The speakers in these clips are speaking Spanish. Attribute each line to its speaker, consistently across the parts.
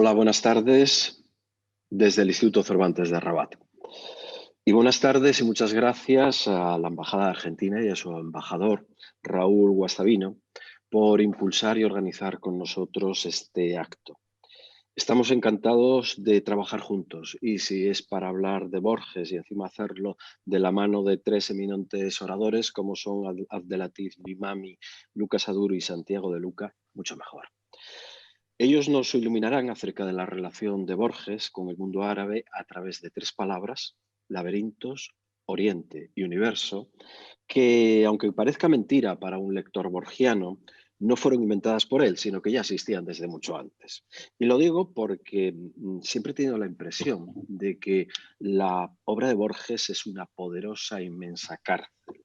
Speaker 1: Hola, buenas tardes desde el Instituto Cervantes de Rabat. Y buenas tardes y muchas gracias a la Embajada de Argentina y a su embajador, Raúl Guastavino, por impulsar y organizar con nosotros este acto. Estamos encantados de trabajar juntos y si es para hablar de Borges y encima hacerlo de la mano de tres eminentes oradores como son Abdelatif Bimami, Lucas Aduro y Santiago de Luca, mucho mejor. Ellos nos iluminarán acerca de la relación de Borges con el mundo árabe a través de tres palabras, laberintos, Oriente y universo, que aunque parezca mentira para un lector borgiano, no fueron inventadas por él, sino que ya existían desde mucho antes. Y lo digo porque siempre he tenido la impresión de que la obra de Borges es una poderosa, inmensa cárcel.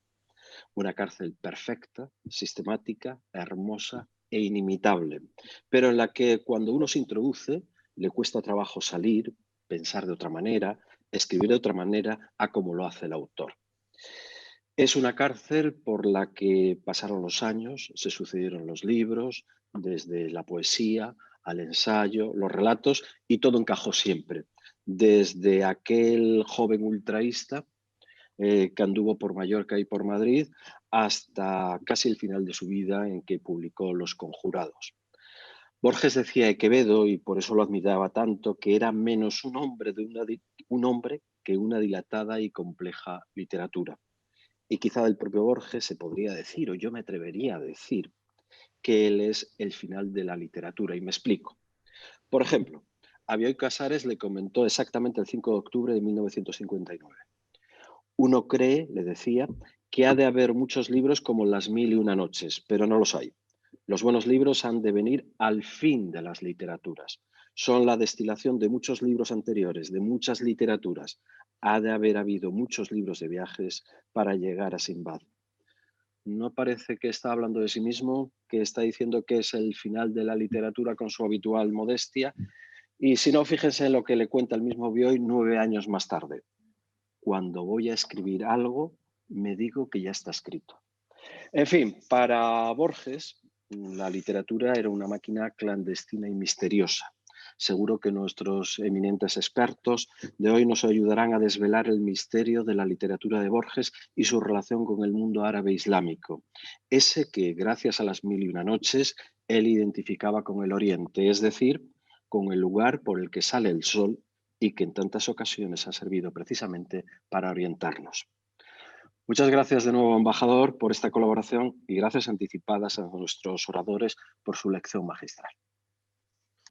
Speaker 1: Una cárcel perfecta, sistemática, hermosa e inimitable, pero en la que cuando uno se introduce le cuesta trabajo salir, pensar de otra manera, escribir de otra manera a como lo hace el autor. Es una cárcel por la que pasaron los años, se sucedieron los libros, desde la poesía al ensayo, los relatos, y todo encajó siempre. Desde aquel joven ultraísta que anduvo por Mallorca y por Madrid, hasta casi el final de su vida en que publicó Los Conjurados. Borges decía de Quevedo, y por eso lo admiraba tanto, que era menos un hombre que una dilatada y compleja literatura. Y quizá del propio Borges se podría decir, o yo me atrevería a decir, que él es el final de la literatura, y me explico. Por ejemplo, a Bioy Casares le comentó exactamente el 5 de octubre de 1959. Uno cree, le decía, que ha de haber muchos libros como Las mil y una noches, pero no los hay. Los buenos libros han de venir al fin de las literaturas. Son la destilación de muchos libros anteriores, de muchas literaturas. Ha de haber habido muchos libros de viajes para llegar a Sinbad. ¿No parece que está hablando de sí mismo, que está diciendo que es el final de la literatura con su habitual modestia? Y si no, fíjense en lo que le cuenta el mismo Bioy 9 años más tarde. Cuando voy a escribir algo, me digo que ya está escrito. En fin, para Borges, la literatura era una máquina clandestina y misteriosa. Seguro que nuestros eminentes expertos de hoy nos ayudarán a desvelar el misterio de la literatura de Borges y su relación con el mundo árabe islámico. Ese que, gracias a las mil y una noches, él identificaba con el Oriente, es decir, con el lugar por el que sale el sol y que en tantas ocasiones ha servido precisamente para orientarnos. Muchas gracias de nuevo, embajador, por esta colaboración y gracias anticipadas a nuestros oradores por su lección magistral.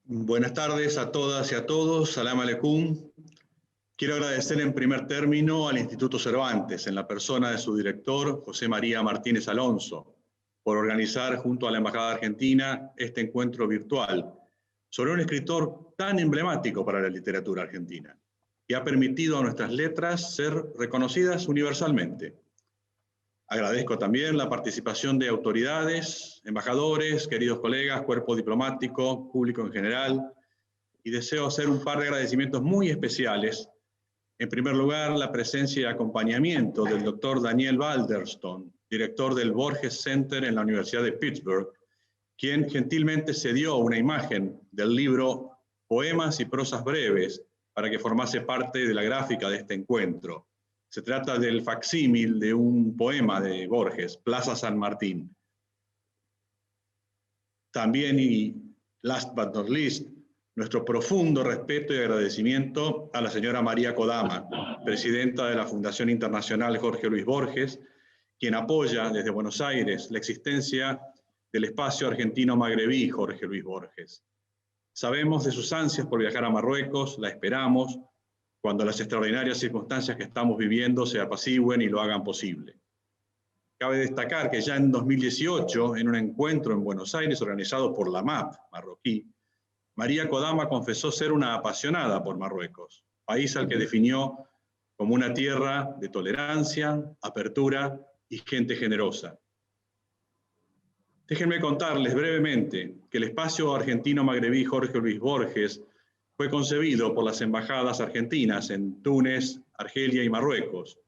Speaker 2: Buenas tardes a todas y a todos. Salam aleikum. Quiero agradecer en primer término al Instituto Cervantes, en la persona de su director, José María Martínez Alonso, por organizar junto a la Embajada Argentina este encuentro virtual sobre un escritor tan emblemático para la literatura argentina, que ha permitido a nuestras letras ser reconocidas universalmente. Agradezco también la participación de autoridades, embajadores, queridos colegas, cuerpo diplomático, público en general, y deseo hacer un par de agradecimientos muy especiales. En primer lugar, la presencia y acompañamiento del doctor Daniel Balderston, director del Borges Center en la Universidad de Pittsburgh, quien gentilmente cedió una imagen del libro Poemas y prosas breves para que formase parte de la gráfica de este encuentro. Se trata del facsímil de un poema de Borges, Plaza San Martín. También, y last but not least, nuestro profundo respeto y agradecimiento a la señora María Kodama, presidenta de la Fundación Internacional Jorge Luis Borges, quien apoya desde Buenos Aires la existencia del espacio argentino magrebí Jorge Luis Borges. Sabemos de sus ansias por viajar a Marruecos, la esperamos, cuando las extraordinarias circunstancias que estamos viviendo se apacigüen y lo hagan posible. Cabe destacar que ya en 2018, en un encuentro en Buenos Aires organizado por la MAP marroquí, María Kodama confesó ser una apasionada por Marruecos, país al que definió como una tierra de tolerancia, apertura y gente generosa. Déjenme contarles brevemente que el espacio argentino-magrebí Jorge Luis Borges fue concebido por las embajadas argentinas en Túnez, Argelia y Marruecos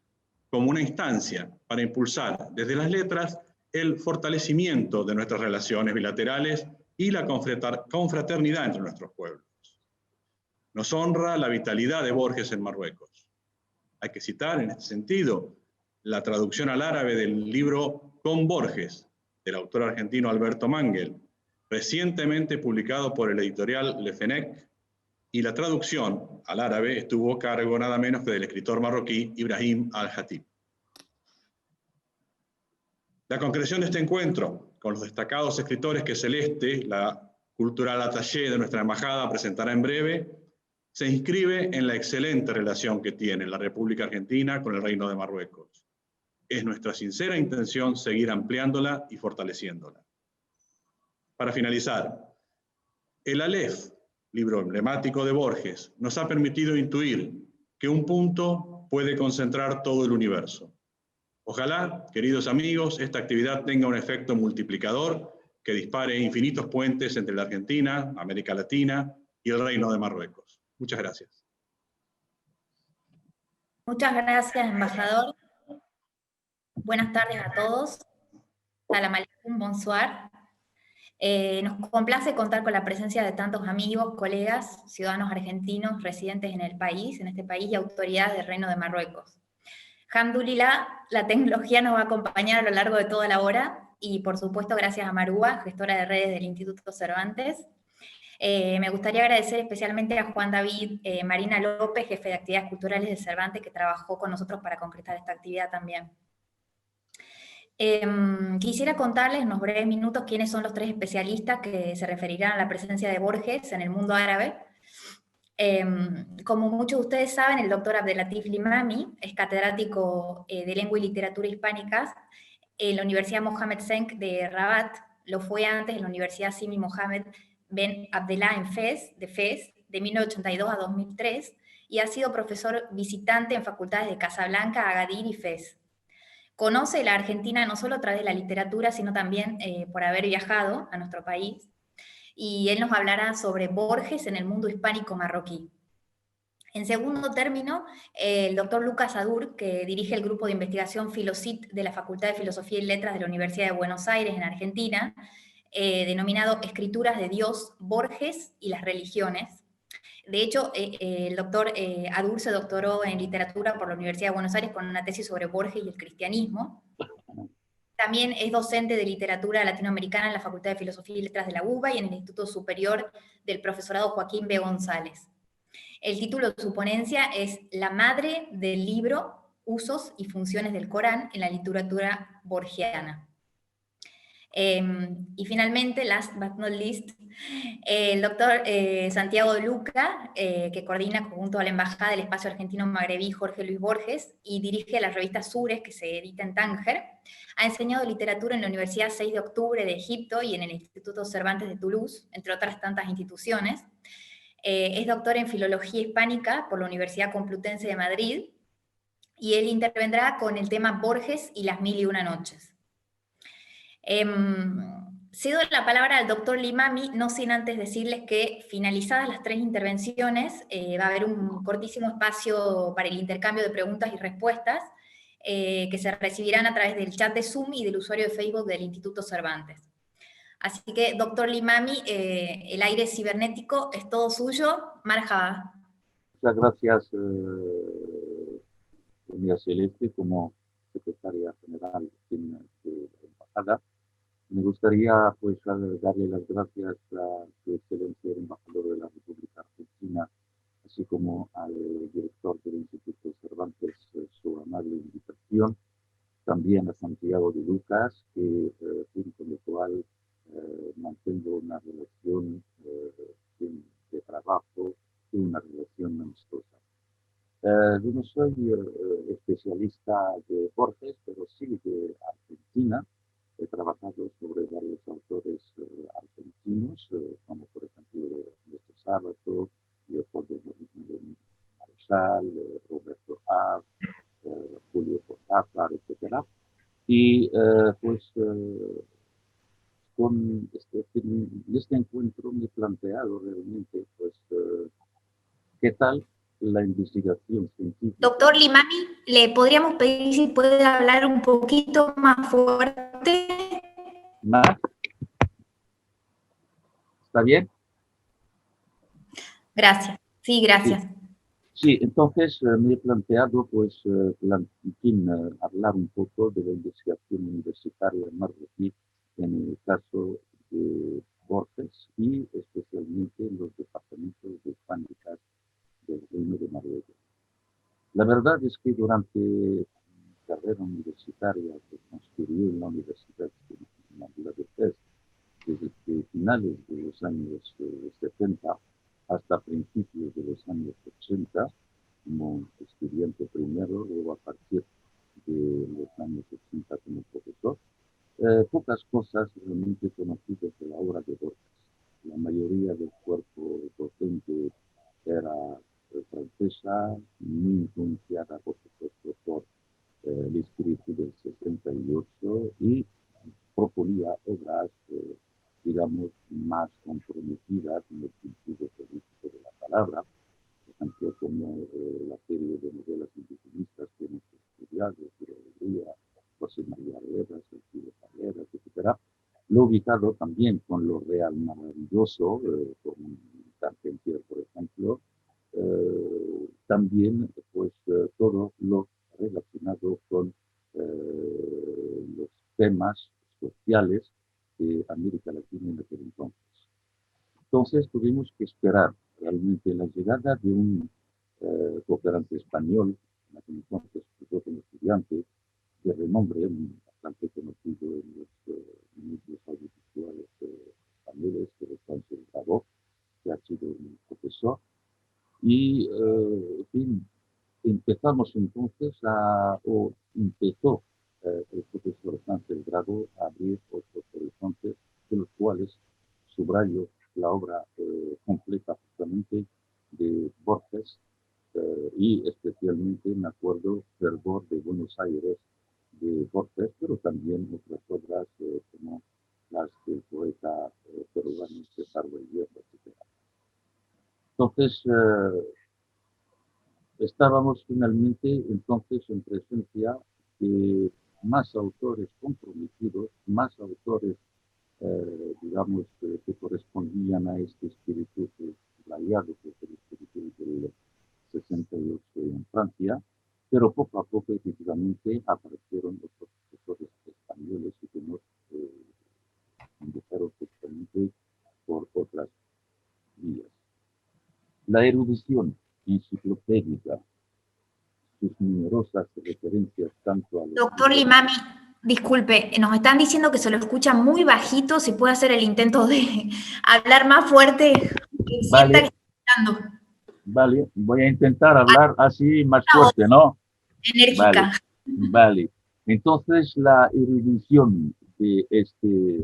Speaker 2: como una instancia para impulsar desde las letras el fortalecimiento de nuestras relaciones bilaterales y la confraternidad entre nuestros pueblos. Nos honra la vitalidad de Borges en Marruecos. Hay que citar en este sentido la traducción al árabe del libro Con Borges, del autor argentino Alberto Mangel, recientemente publicado por el editorial Le Fennec, y la traducción al árabe estuvo a cargo nada menos que del escritor marroquí Ibrahim Al-Hatib. La concreción de este encuentro con los destacados escritores que Celeste, la cultural attaché de nuestra embajada, presentará en breve, se inscribe en la excelente relación que tiene la República Argentina con el Reino de Marruecos. Es nuestra sincera intención seguir ampliándola y fortaleciéndola. Para finalizar, el Aleph, libro emblemático de Borges, nos ha permitido intuir que un punto puede concentrar todo el universo. Ojalá, queridos amigos, esta actividad tenga un efecto multiplicador que dispare infinitos puentes entre la Argentina, América Latina y el Reino de Marruecos. Muchas gracias.
Speaker 3: Muchas gracias, embajador. Buenas tardes a todos. Salam alaikum, bonsoir. Nos complace contar con la presencia de tantos amigos, colegas, ciudadanos argentinos residentes en este país y autoridades del Reino de Marruecos. Alhamdulillah, la tecnología nos va a acompañar a lo largo de toda la hora y por supuesto gracias a Marúa, gestora de redes del Instituto Cervantes. Me gustaría agradecer especialmente a Juan David Marina López, jefe de actividades culturales de Cervantes, que trabajó con nosotros para concretar esta actividad también. Quisiera contarles en unos breves minutos quiénes son los tres especialistas que se referirán a la presencia de Borges en el mundo árabe. Como muchos de ustedes saben, el doctor Abdelatif Limami es catedrático de Lengua y Literatura Hispánicas en la Universidad Mohammed Zenk de Rabat, lo fue antes en la Universidad Simi Mohammed Ben Abdallah en Fez, de 1982 a 2003, y ha sido profesor visitante en facultades de Casablanca, Agadir y Fez. Conoce la Argentina no solo a través de la literatura, sino también por haber viajado a nuestro país, y él nos hablará sobre Borges en el mundo hispánico marroquí. En segundo término, el doctor Lucas Adur, que dirige el grupo de investigación Filocit de la Facultad de Filosofía y Letras de la Universidad de Buenos Aires, en Argentina, denominado Escrituras de Dios, Borges y las religiones. De hecho, el doctor Adur se doctoró en literatura por la Universidad de Buenos Aires con una tesis sobre Borges y el cristianismo. También es docente de literatura latinoamericana en la Facultad de Filosofía y Letras de la UBA y en el Instituto Superior del Profesorado Joaquín B. González. El título de su ponencia es La madre del libro, usos y funciones del Corán en la literatura borgiana. Y finalmente, last but not least, el doctor Santiago Luca, que coordina junto a la Embajada del Espacio Argentino Magrebí Jorge Luis Borges y dirige la revista Sures, que se edita en Tánger, ha enseñado literatura en la Universidad 6 de Octubre de Egipto y en el Instituto Cervantes de Toulouse, entre otras tantas instituciones. Es doctor en Filología Hispánica por la Universidad Complutense de Madrid y él intervendrá con el tema Borges y las 1001 noches. Cedo la palabra al doctor Limami, no sin antes decirles que finalizadas las tres intervenciones va a haber un cortísimo espacio para el intercambio de preguntas y respuestas que se recibirán a través del chat de Zoom y del usuario de Facebook del Instituto Cervantes. Así que, doctor Limami, el aire cibernético es todo suyo. Marhaba.
Speaker 4: Muchas gracias, doña Celeste, como secretaria general de la embajada. Me gustaría pues darle las gracias a su excelencia el embajador de la República Argentina, así como al director del Instituto Cervantes, su amable invitación. También a Santiago de Lucas, que con lo cual mantengo una relación de trabajo y una relación amistosa. Yo no soy especialista de Borges, pero sí de Argentina. He trabajado sobre varios autores argentinos, como por ejemplo Ernesto Sábato, Leopoldo Marechal, Roberto Haff, Julio Cortázar, etc. Y con este encuentro me he planteado realmente, pues, ¿qué tal la investigación científica?
Speaker 3: Doctor Limami, le podríamos pedir si puede hablar un poquito más fuerte.
Speaker 4: ¿Más? ¿Está bien?
Speaker 3: Gracias. Sí, gracias.
Speaker 4: Sí, entonces me he planteado, pues, en fin, hablar un poco de la investigación universitaria en marroquí en el caso de Borges y especialmente en los departamentos de hispánicas del Reino de Marruecos. La verdad es que durante mi carrera universitaria que transcurrió en la Universidad de Bangladesh desde finales de los años 70 hasta principios de los años 80, como estudiante primero, luego a partir de los años 80 como profesor, pocas cosas realmente conocidas de la obra de Borges. La mayoría del cuerpo docente era francesa, muy influenciada, por supuesto, por el espíritu del 68 y proponía obras, digamos, más comprometidas en el sentido político de la palabra, por ejemplo, como la serie de novelas indigenistas que hemos estudiado, Ciro Alegría, José María Herrera, Sergio Carreras, etc. Lo ubicado también con lo real maravilloso, con Carpentier, por ejemplo, también pues todo lo relacionado con los temas sociales de América Latina en aquel entonces. Entonces tuvimos que esperar realmente la llegada de un cooperante español, en aquel entonces yo como estudiante, de renombre, bastante conocido en los medios audiovisuales españoles, que es Sánchez Dragó, que ha sido un profesor. Y, en fin, empezamos entonces o empezó el profesor Sánchez Dragó a abrir otros horizontes, de los cuales subrayo la obra completa justamente de Borges y especialmente me acuerdo Fervor de Buenos Aires de Borges, pero también otras obras como las del poeta peruano César Vallejo, etc. Entonces, estábamos finalmente entonces en presencia de más autores comprometidos, más autores, digamos, que correspondían a este espíritu variado, que es el espíritu del 68 en Francia, pero poco a poco efectivamente aparecieron los profesores españoles y que nos dejaron justamente por otras vías. La erudición enciclopédica, sus numerosas referencias tanto a los
Speaker 3: Doctor
Speaker 4: libros.
Speaker 3: Limami, disculpe, nos están diciendo que se lo escucha muy bajito, si puede hacer el intento de hablar más fuerte, que sienta que
Speaker 4: Vale,
Speaker 3: está hablando.
Speaker 4: vale, voy a intentar hablar así más fuerte, ¿no?
Speaker 3: Enérgica.
Speaker 4: Vale, vale. Entonces la erudición de este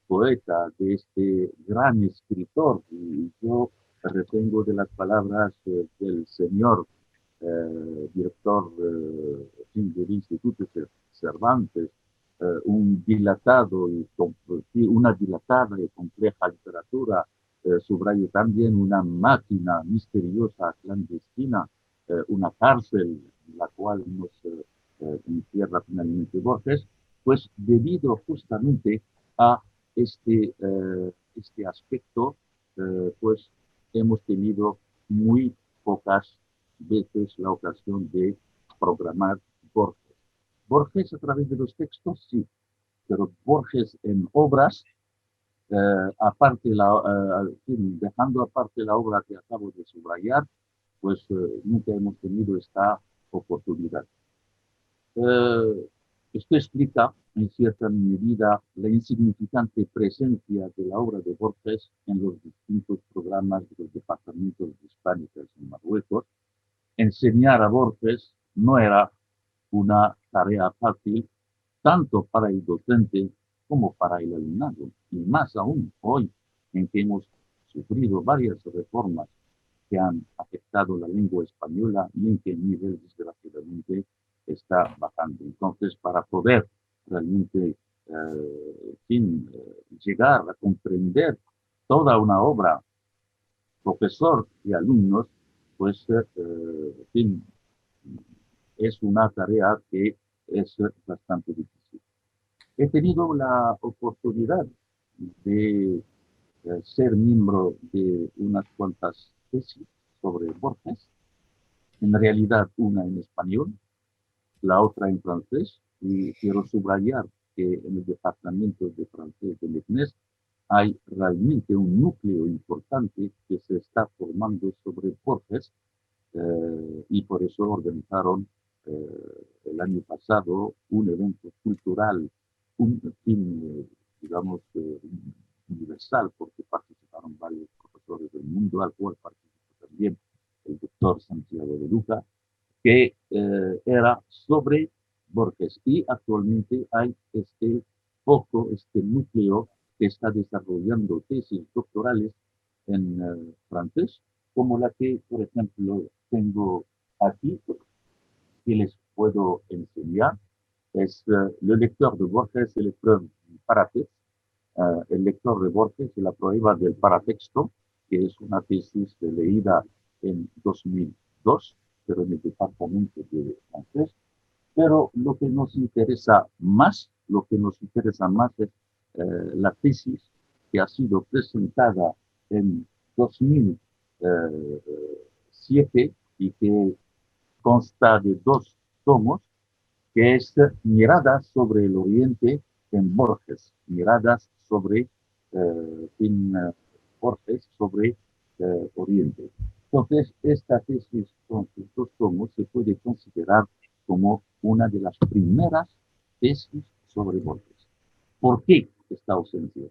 Speaker 4: poeta, de este gran escritor, y yo retengo de las palabras del señor director del Instituto Cervantes, un dilatado y una dilatada y compleja literatura, subrayo también una máquina misteriosa, clandestina, una cárcel en la cual nos encierra finalmente Borges, pues debido justamente a este aspecto, pues hemos tenido muy pocas veces la ocasión de programar Borges. Borges a través de los textos, sí, pero Borges en obras, aparte dejando aparte la obra que acabo de subrayar, pues nunca hemos tenido esta oportunidad. Esto explica, en cierta medida, la insignificante presencia de la obra de Borges en los distintos programas de los departamentos de hispánicas en Marruecos. Enseñar a Borges no era una tarea fácil, tanto para el docente como para el alumnado, y más aún hoy, en que hemos sufrido varias reformas que han afectado la lengua española y en qué nivel, desgraciadamente, está bajando. Entonces, para poder realmente llegar a comprender toda una obra, profesor y alumnos, pues, en fin, es una tarea que es bastante difícil. He tenido la oportunidad de ser miembro de unas cuantas tesis sobre Borges, en realidad una en español, la otra en francés, y quiero subrayar que en el departamento de francés de l'ECNES hay realmente un núcleo importante que se está formando sobre Borges, y por eso organizaron el año pasado un evento cultural, un fin, digamos, universal, porque participaron varios profesores del mundo, al cual participó también el doctor Santiago de Luca, que era sobre Borges. Y actualmente hay este núcleo que está desarrollando tesis doctorales en francés, como la que, por ejemplo, tengo aquí, que les puedo enseñar. Es le lector de Borges et l'épreuve du paratexte, el lector de Borges y la prueba del paratexto, que es una tesis leída en 2002, pero en el departamento de francés. Pero lo que nos interesa más es la tesis que ha sido presentada en 2007 y que consta de 2 tomos, que es Miradas sobre el Oriente en Borges, Miradas sobre Borges sobre Oriente. Entonces, esta tesis con sus 2 tomos se puede considerar como una de las primeras tesis sobre Borges. ¿Por qué esta ausencia?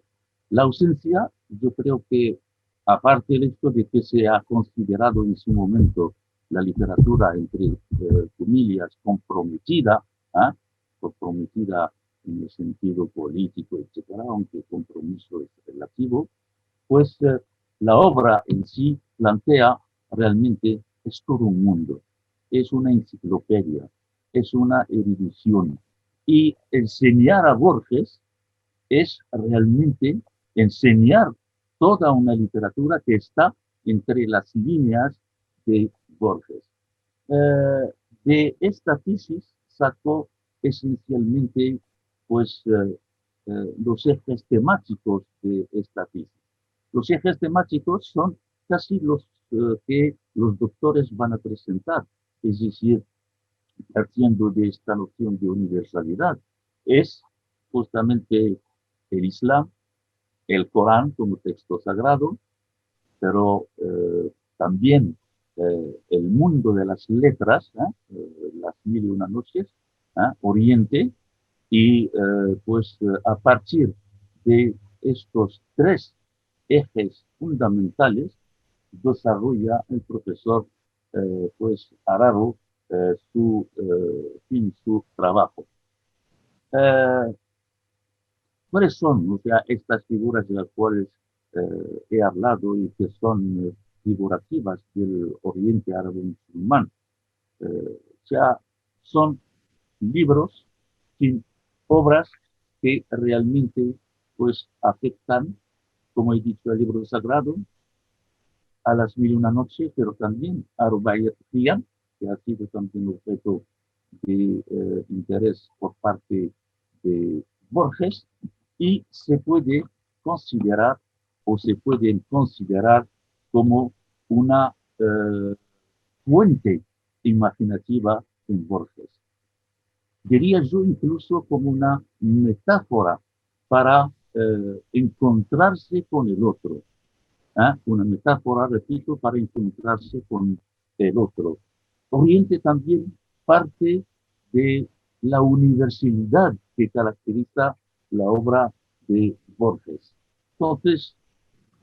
Speaker 4: La ausencia, yo creo que, aparte del hecho de que se ha considerado en su momento la literatura, entre comillas, comprometida, ¿eh? Comprometida en el sentido político, etcétera, aunque compromiso es relativo, pues la obra en sí plantea realmente, es todo un mundo, es una enciclopedia, es una erudición. Y enseñar a Borges es realmente enseñar toda una literatura que está entre las líneas de Borges. De esta tesis sacó esencialmente pues, los ejes temáticos de esta tesis. Los ejes temáticos son casi los que los doctores van a presentar, es decir, partiendo de esta noción de universalidad, es justamente el Islam, el Corán como texto sagrado, pero también el mundo de las letras, las 1001 noches, Oriente, y pues a partir de estos 3 ejes fundamentales desarrolla el profesor pues Araro su trabajo. ¿Cuáles son, o sea, estas figuras de las cuales he hablado y que son figurativas del Oriente Árabe Musulmán? O sea, son libros, sin obras que realmente pues afectan, como he dicho, al libro sagrado, a las 1001 noches, pero también a Rubaiyat Qiyam, que ha sido también objeto de interés por parte de Borges, y se puede considerar o se pueden considerar como una fuente imaginativa en Borges. Diría yo incluso como una metáfora para encontrarse con el otro. Una metáfora, repito, para encontrarse con el otro. Oriente también parte de la universalidad que caracteriza la obra de Borges. Entonces,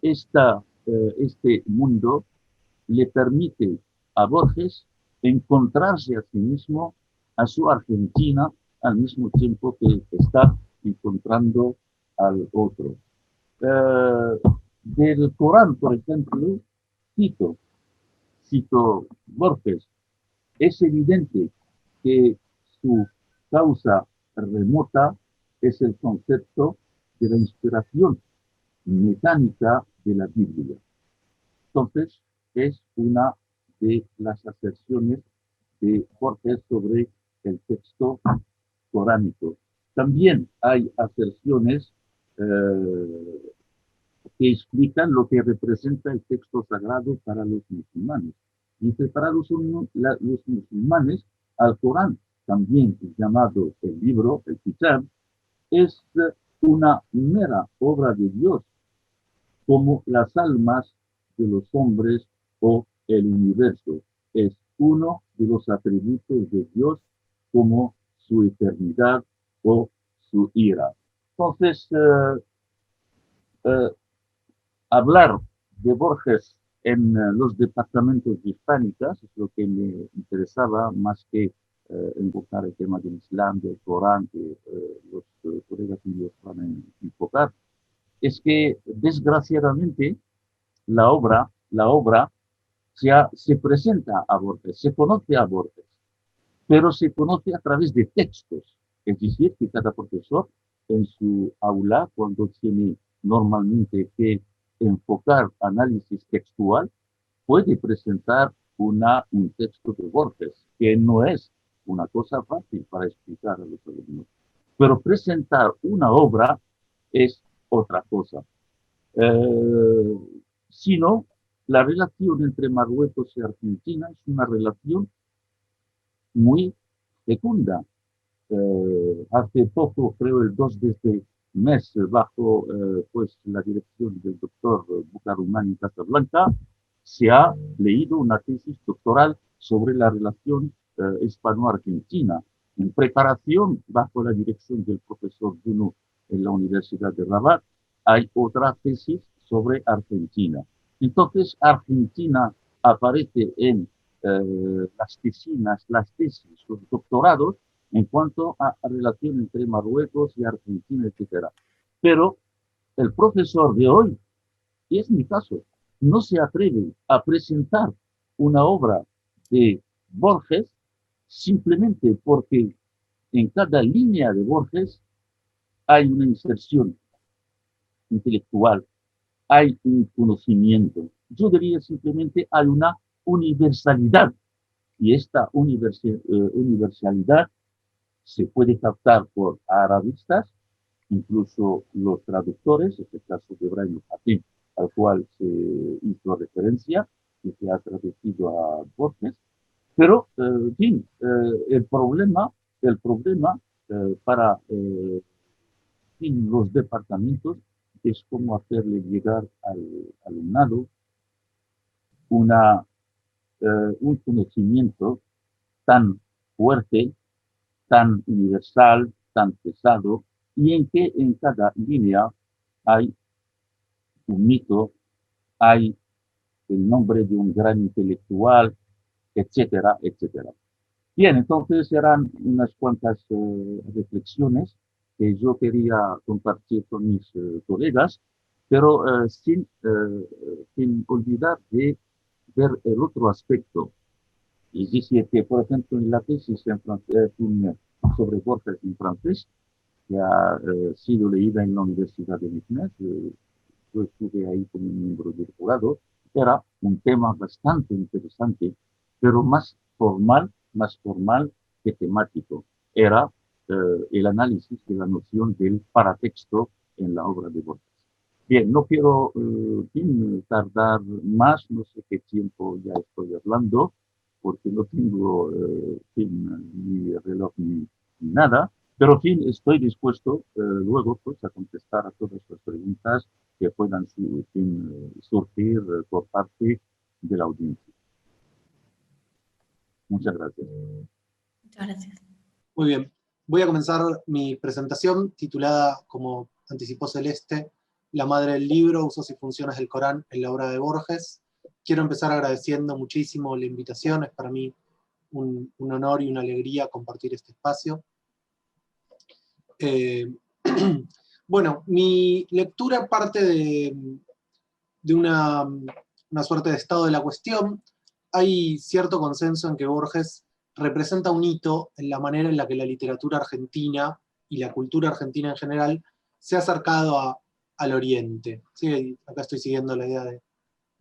Speaker 4: este mundo le permite a Borges encontrarse a sí mismo, a su Argentina, al mismo tiempo que está encontrando al otro. Del Corán, por ejemplo, cito Borges, es evidente que su causa remota es el concepto de la inspiración mecánica de la Biblia. Entonces, es una de las aserciones de Borges sobre el texto coránico. También hay aserciones que explican lo que representa el texto sagrado para los musulmanes. Dice, para los musulmanes, al Corán, también llamado el libro, el Kitab, es una mera obra de Dios, como las almas de los hombres o el universo. Es uno de los atributos de Dios, como su eternidad o su ira. Entonces, hablar de Borges en los departamentos de hispánicas es lo que me interesaba, más que enfocar el tema del Islam, del Corán, que los colegas míos van a enfocar. Es que, desgraciadamente, la obra se presenta a Borges, se conoce a Borges, pero se conoce a través de textos. Es decir, que cada profesor en su aula, cuando tiene normalmente que enfocar análisis textual, puede presentar un texto de Borges, que no es una cosa fácil para explicar a los alumnos. Pero presentar una obra es otra cosa. Sino, la relación entre Marruecos y Argentina es una relación muy fecunda. Hace poco, creo el 2 de este mes, bajo pues, la dirección del doctor Bucarumani Casablanca, se ha leído una tesis doctoral sobre la relación hispano-argentina. En preparación, bajo la dirección del profesor Bruno en la Universidad de Rabat, hay otra tesis sobre Argentina. Entonces, Argentina aparece en las tesinas, las tesis, los doctorados, en cuanto a relación entre Marruecos y Argentina, etc. Pero el profesor de hoy, y es mi caso, no se atreve a presentar una obra de Borges simplemente porque en cada línea de Borges hay una inserción intelectual, hay un conocimiento. Yo diría simplemente hay una universalidad, y esta universalidad se puede captar por arabistas, incluso los traductores, en este caso de Ibrahim Hatim, al cual se hizo referencia y se ha traducido a Borges. Pero, en fin, el problema para los departamentos es cómo hacerle llegar al alumnado un conocimiento tan fuerte, tan universal, tan pesado, y en que en cada línea hay un mito, hay el nombre de un gran intelectual, etcétera, etcétera. Bien, entonces eran unas cuantas reflexiones que yo quería compartir con mis colegas, pero sin olvidar de ver el otro aspecto. Y dice que, por ejemplo, en la tesis en francés, sobre Borges en francés, que ha sido leída en la Universidad de Meknes, yo estuve ahí como miembro del jurado, era un tema bastante interesante, pero más formal que temático. Era el análisis de la noción del paratexto en la obra de Borges. Bien, no quiero tardar más, no sé qué tiempo ya estoy hablando, porque no tengo ni reloj ni nada, pero en fin, estoy dispuesto luego pues, a contestar a todas las preguntas que puedan surgir por parte de la audiencia. Muchas gracias.
Speaker 3: Muchas gracias.
Speaker 5: Muy bien. Voy a comenzar mi presentación titulada, como anticipó Celeste, La madre del libro, usos y funciones del Corán en la obra de Borges. Quiero empezar agradeciendo muchísimo la invitación. Es para mí un honor y una alegría compartir este espacio. Bueno, mi lectura parte de una suerte de estado de la cuestión. Hay cierto consenso en que Borges representa un hito en la manera en la que la literatura argentina y la cultura argentina en general se ha acercado al Oriente. ¿Sí? Acá estoy siguiendo la idea de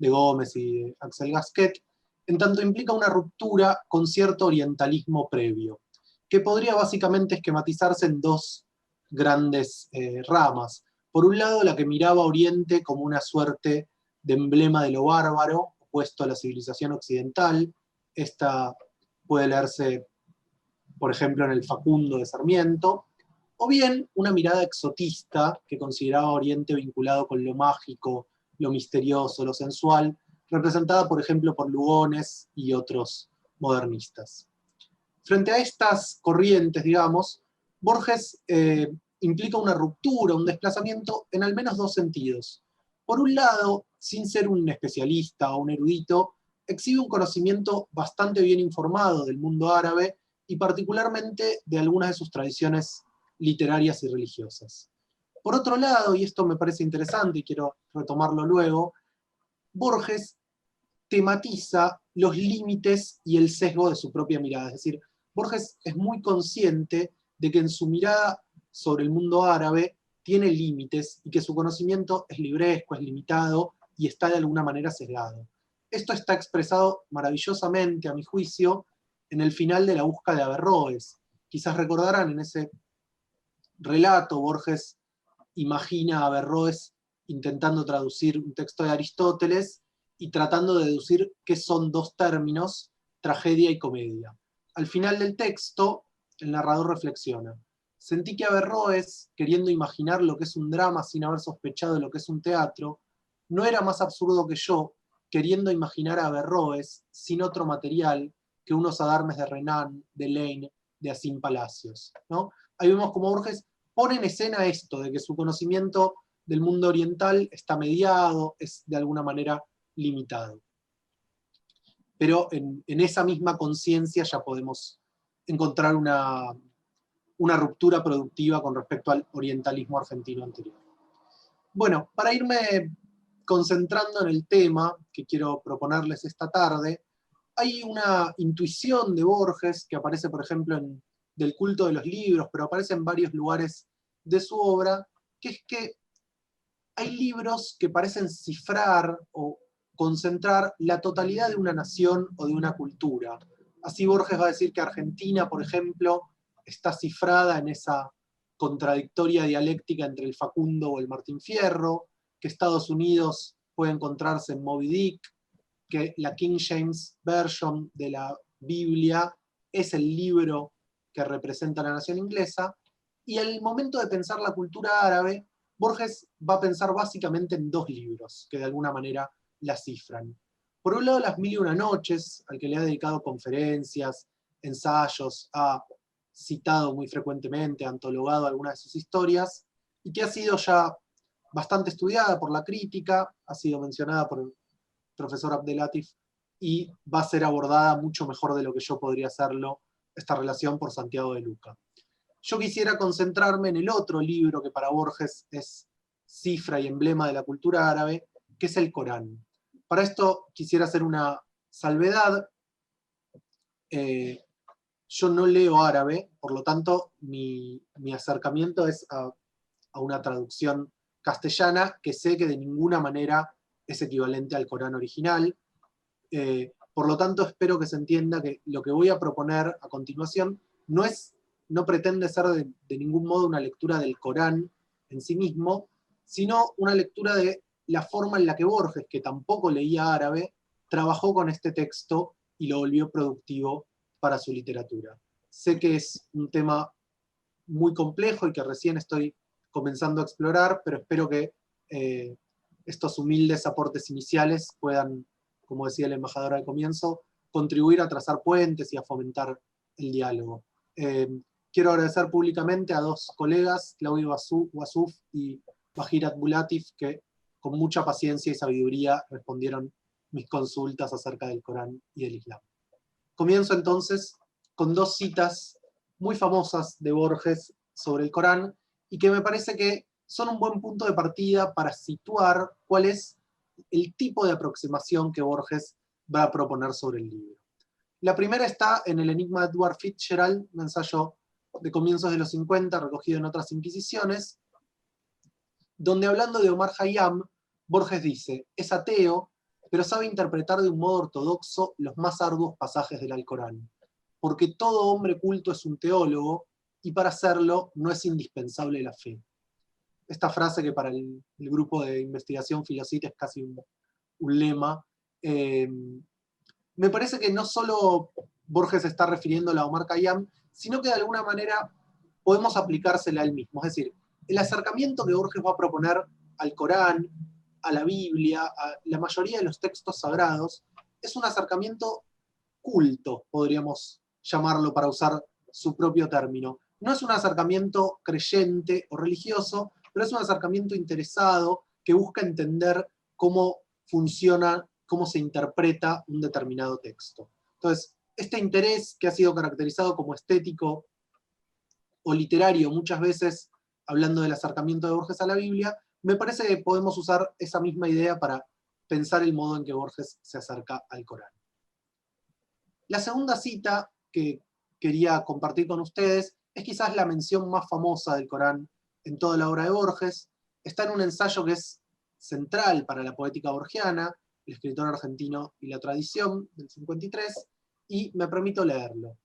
Speaker 5: Gómez y de Axel Gasquet, en tanto implica una ruptura con cierto orientalismo previo, que podría básicamente esquematizarse en dos grandes ramas. Por un lado, la que miraba a Oriente como una suerte de emblema de lo bárbaro, opuesto a la civilización occidental. Esta puede leerse, por ejemplo, en el Facundo de Sarmiento, o bien una mirada exotista que consideraba a Oriente vinculado con lo mágico, lo misterioso, lo sensual, representada, por ejemplo, por Lugones y otros modernistas. Frente a estas corrientes, digamos, Borges implica una ruptura, un desplazamiento en al menos dos sentidos. Por un lado, sin ser un especialista o un erudito, exhibe un conocimiento bastante bien informado del mundo árabe y particularmente de algunas de sus tradiciones literarias y religiosas. Por otro lado, y esto me parece interesante y quiero retomarlo luego, Borges tematiza los límites y el sesgo de su propia mirada. Es decir, Borges es muy consciente de que en su mirada sobre el mundo árabe tiene límites y que su conocimiento es libresco, es limitado y está de alguna manera sesgado. Esto está expresado maravillosamente, a mi juicio, en el final de La Busca de Averroes. Quizás recordarán, en ese relato Borges imagina a Averroes intentando traducir un texto de Aristóteles y tratando de deducir qué son dos términos, tragedia y comedia. Al final del texto, el narrador reflexiona: sentí que Averroes, queriendo imaginar lo que es un drama sin haber sospechado de lo que es un teatro, no era más absurdo que yo, queriendo imaginar a Averroes sin otro material que unos adarmes de Renan, de Lane, de Asín Palacios, ¿no? Ahí vemos como Borges pone en escena esto, de que su conocimiento del mundo oriental está mediado, es de alguna manera limitado. Pero en esa misma conciencia ya podemos encontrar una ruptura productiva con respecto al orientalismo argentino anterior. Bueno, para irme concentrando en el tema que quiero proponerles esta tarde, hay una intuición de Borges que aparece, por ejemplo, en Del culto de los libros, pero aparece en varios lugares de su obra, que es que hay libros que parecen cifrar o concentrar la totalidad de una nación o de una cultura. Así Borges va a decir que Argentina, por ejemplo, está cifrada en esa contradictoria dialéctica entre el Facundo o el Martín Fierro, que Estados Unidos puede encontrarse en Moby Dick, que la King James Version de la Biblia es el libro que representa a la nación inglesa, y al momento de pensar la cultura árabe, Borges va a pensar básicamente en dos libros que de alguna manera la cifran. Por un lado, Las Mil y Una Noches, al que le ha dedicado conferencias, ensayos, ha citado muy frecuentemente, ha antologado algunas de sus historias, y que ha sido ya bastante estudiada por la crítica, ha sido mencionada por el profesor Abdelatif, y va a ser abordada mucho mejor de lo que yo podría hacerlo, esta relación, por Santiago de Luca. Yo quisiera concentrarme en el otro libro que para Borges es cifra y emblema de la cultura árabe, que es el Corán. Para esto quisiera hacer una salvedad. Yo no leo árabe, por lo tanto mi acercamiento es a una traducción castellana que sé que de ninguna manera es equivalente al Corán original. Por lo tanto, espero que se entienda que lo que voy a proponer a continuación no pretende ser de ningún modo una lectura del Corán en sí mismo, sino una lectura de la forma en la que Borges, que tampoco leía árabe, trabajó con este texto y lo volvió productivo para su literatura. Sé que es un tema muy complejo y que recién estoy comenzando a explorar, pero espero que estos humildes aportes iniciales puedan, como decía el embajador al comienzo, contribuir a trazar puentes y a fomentar el diálogo. Quiero agradecer públicamente a dos colegas, Claudio Wasuf y Bahirat Bulatif, que con mucha paciencia y sabiduría respondieron mis consultas acerca del Corán y del Islam. Comienzo entonces con dos citas muy famosas de Borges sobre el Corán y que me parece que son un buen punto de partida para situar cuál es el tipo de aproximación que Borges va a proponer sobre el libro. La primera está en El enigma de Edward Fitzgerald, un ensayo de comienzos de los 50, recogido en otras inquisiciones, donde hablando de Omar Khayyam, Borges dice: es ateo, pero sabe interpretar de un modo ortodoxo los más arduos pasajes del Alcorán, porque todo hombre culto es un teólogo, y para hacerlo no es indispensable la fe. esta frase que para el grupo de investigación Filocite es casi un lema. Me parece que no solo Borges está refiriéndola a Omar Khayyam, sino que de alguna manera podemos aplicársela a él mismo. Es decir, el acercamiento que Borges va a proponer al Corán, a la Biblia, a la mayoría de los textos sagrados, es un acercamiento culto, podríamos llamarlo para usar su propio término. No es un acercamiento creyente o religioso, pero es un acercamiento interesado que busca entender cómo funciona, cómo se interpreta un determinado texto. Entonces, este interés que ha sido caracterizado como estético o literario, muchas veces hablando del acercamiento de Borges a la Biblia, me parece que podemos usar esa misma idea para pensar el modo en que Borges se acerca al Corán. La segunda cita que quería compartir con ustedes es quizás la mención más famosa del Corán en toda la obra de Borges. Está en un ensayo que es central para la poética borgiana, el escritor argentino y la tradición, del 53, y me permito leerlo.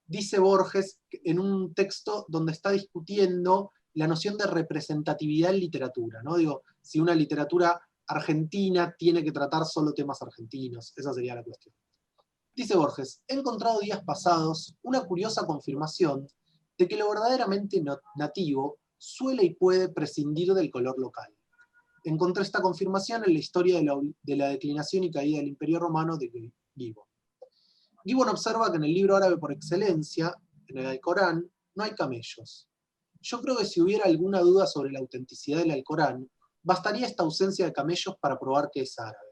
Speaker 5: Dice Borges en un texto donde está discutiendo la noción de representatividad en literatura, ¿no? Digo, si una literatura argentina tiene que tratar solo temas argentinos, esa sería la cuestión. Dice Borges, he encontrado días pasados una curiosa confirmación de que lo verdaderamente nativo suele y puede prescindir del color local. Encontré esta confirmación en la historia de la declinación y caída del Imperio Romano de Gibbon. Gibbon observa que en el libro árabe por excelencia, en el Alcorán, no hay camellos. Yo creo que si hubiera alguna duda sobre la autenticidad del Alcorán, bastaría esta ausencia de camellos para probar que es árabe.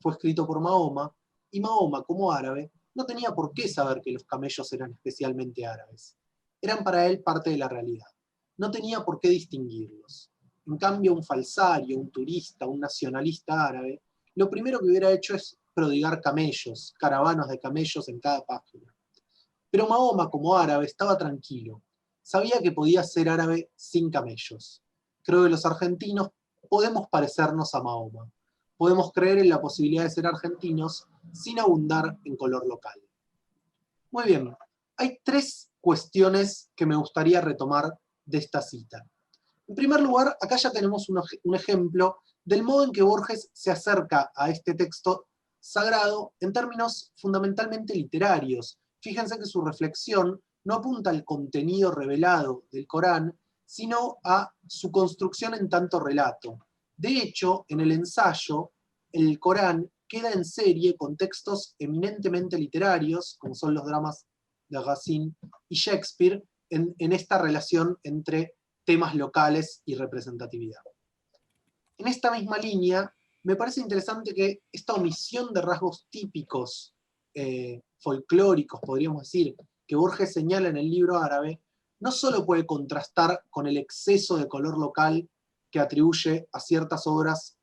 Speaker 5: Fue escrito por Mahoma, y Mahoma, como árabe, no tenía por qué saber que los camellos eran especialmente árabes. Eran para él parte de la realidad. No tenía por qué distinguirlos. En cambio, un falsario, un turista, un nacionalista árabe, lo primero que hubiera hecho es prodigar camellos, caravanos de camellos en cada página. Pero Mahoma, como árabe, estaba tranquilo. Sabía que podía ser árabe sin camellos. Creo que los argentinos podemos parecernos a Mahoma. Podemos creer en la posibilidad de ser argentinos sin abundar en color local. Muy bien, hay tres cuestiones que me gustaría retomar de esta cita. En primer lugar, acá ya tenemos un ejemplo del modo en que Borges se acerca a este texto sagrado en términos fundamentalmente literarios. Fíjense que su reflexión no apunta al contenido revelado del Corán, sino a su construcción en tanto relato. De hecho, en el ensayo, el Corán queda en serie con textos eminentemente literarios, como son los dramas de Racine y Shakespeare, en esta relación entre temas locales y representatividad. En esta misma línea, me parece interesante que esta omisión de rasgos típicos, folclóricos, podríamos decir, que Borges señala en el libro árabe, no solo puede contrastar con el exceso de color local que atribuye a ciertas obras,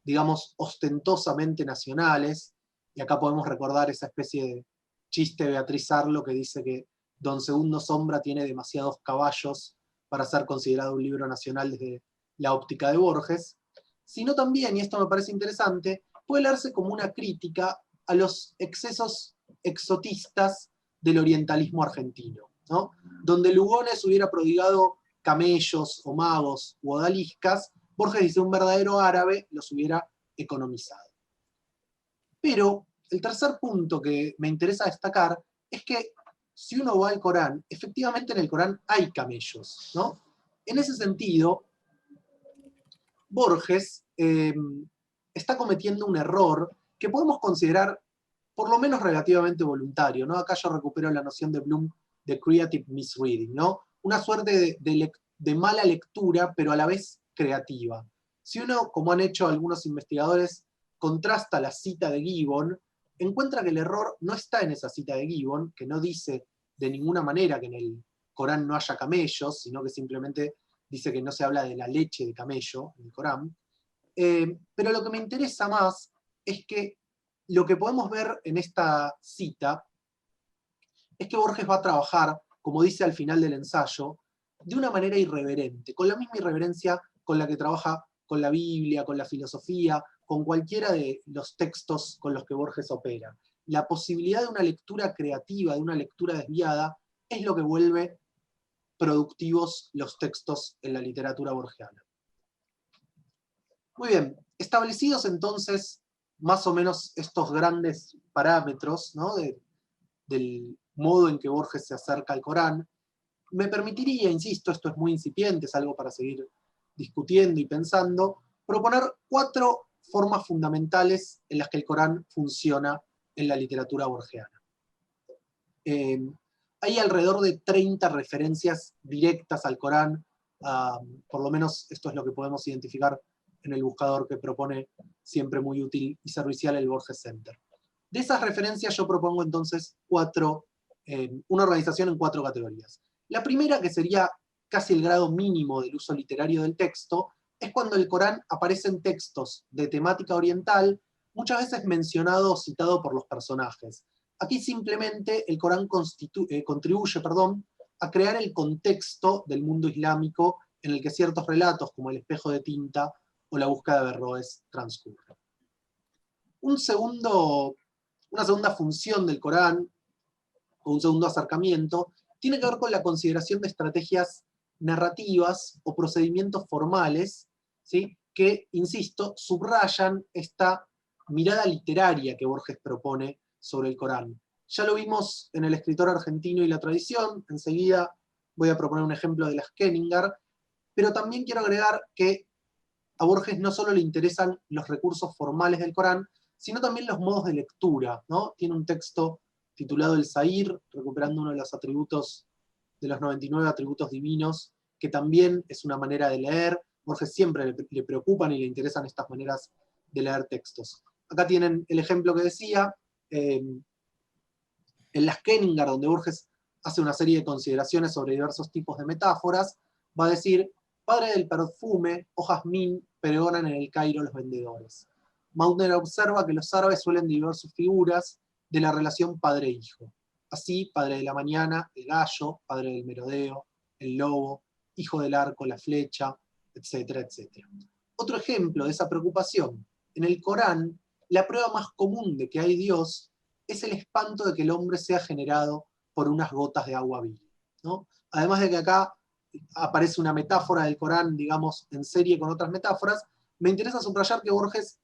Speaker 5: digamos, ostentosamente nacionales, y acá podemos recordar esa especie de chiste de Beatriz Arlo que dice que Don Segundo Sombra tiene demasiados caballos para ser considerado un libro nacional desde la óptica de Borges, sino también, y esto me parece interesante, puede leerse como una crítica a los excesos exotistas del orientalismo argentino, ¿no? Donde Lugones hubiera prodigado camellos o magos u odaliscas, Borges dice un verdadero árabe los hubiera economizado. Pero el tercer punto que me interesa destacar es que si uno va al Corán, efectivamente en el Corán hay camellos, ¿no? En ese sentido, Borges está cometiendo un error que podemos considerar por lo menos relativamente voluntario, ¿no? Acá yo recupero la noción de Bloom de creative misreading, ¿no? Una suerte de mala lectura, pero a la vez creativa. Si uno, como han hecho algunos investigadores, contrasta la cita de Gibbon, encuentra que el error no está en esa cita de Gibbon, que no dice de ninguna manera que en el Corán no haya camellos, sino que simplemente dice que no se habla de la leche de camello en el Corán. Pero lo que me interesa más es que lo que podemos ver en esta cita es que Borges va a trabajar, como dice al final del ensayo, de una manera irreverente, con la misma irreverencia con la que trabaja con la Biblia, con la filosofía, con cualquiera de los textos con los que Borges opera. La posibilidad de una lectura creativa, de una lectura desviada, es lo que vuelve productivos los textos en la literatura borgiana. Muy bien, establecidos entonces más o menos estos grandes parámetros, ¿no? Del modo en que Borges se acerca al Corán, me permitiría, insisto, esto es muy incipiente, es algo para seguir discutiendo y pensando, proponer 4 formas fundamentales en las que el Corán funciona en la literatura borgiana. Hay alrededor de 30 referencias directas al Corán, por lo menos esto es lo que podemos identificar en el buscador que propone siempre muy útil y servicial el Borges Center. De esas referencias yo propongo entonces una organización en 4 categorías. La primera, que sería casi el grado mínimo del uso literario del texto, es cuando el Corán aparece en textos de temática oriental, muchas veces mencionado o citado por los personajes. Aquí simplemente el Corán contribuye a crear el contexto del mundo islámico en el que ciertos relatos, como el espejo de tinta o la búsqueda de Averroes, transcurren. Una segunda función del Corán, o un segundo acercamiento, tiene que ver con la consideración de estrategias narrativas o procedimientos formales, ¿sí? Que, insisto, subrayan esta mirada literaria que Borges propone sobre el Corán. Ya lo vimos en El escritor argentino y la tradición, enseguida voy a proponer un ejemplo de las Kenningar, pero también quiero agregar que a Borges no solo le interesan los recursos formales del Corán, sino también los modos de lectura, ¿no? Tiene un texto titulado El Zahir, recuperando uno de los atributos, de los 99 atributos divinos, que también es una manera de leer. Borges siempre le preocupan y le interesan estas maneras de leer textos. Acá tienen el ejemplo que decía, en las Kenningar, donde Borges hace una serie de consideraciones sobre diversos tipos de metáforas, va a decir: padre del perfume, oh jazmín, pregonan en el Cairo los vendedores. Maudner observa que los árabes suelen dividir sus figuras de la relación padre-hijo. Así, padre de la mañana, el gallo, padre del merodeo, el lobo, hijo del arco, la flecha, etcétera, etcétera. Otro ejemplo de esa preocupación: en el Corán, la prueba más común de que hay Dios es el espanto de que el hombre sea generado por unas gotas de agua vil, ¿no? Además de que acá aparece una metáfora del Corán, digamos, en serie con otras metáforas, me interesa subrayar que Borges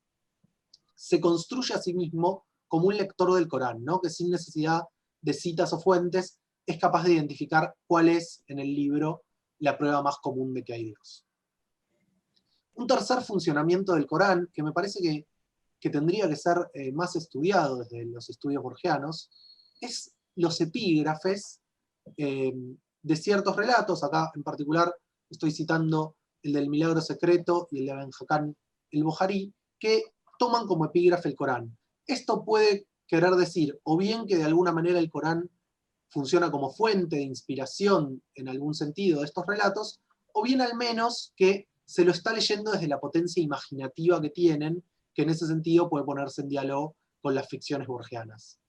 Speaker 5: se construye a sí mismo como un lector del Corán, ¿no? Que sin necesidad de citas o fuentes es capaz de identificar cuál es en el libro la prueba más común de que hay Dios. Un tercer funcionamiento del Corán, que me parece que tendría que ser más estudiado desde los estudios borgianos, es los epígrafes de ciertos relatos. Acá en particular estoy citando el del Milagro Secreto y el de Ibn Hakan el-Bujarí, que toman como epígrafe el Corán. Esto puede querer decir o bien que de alguna manera el Corán funciona como fuente de inspiración en algún sentido de estos relatos, o bien al menos que se lo está leyendo desde la potencia imaginativa que tienen, que en ese sentido puede ponerse en diálogo con las ficciones borgianas.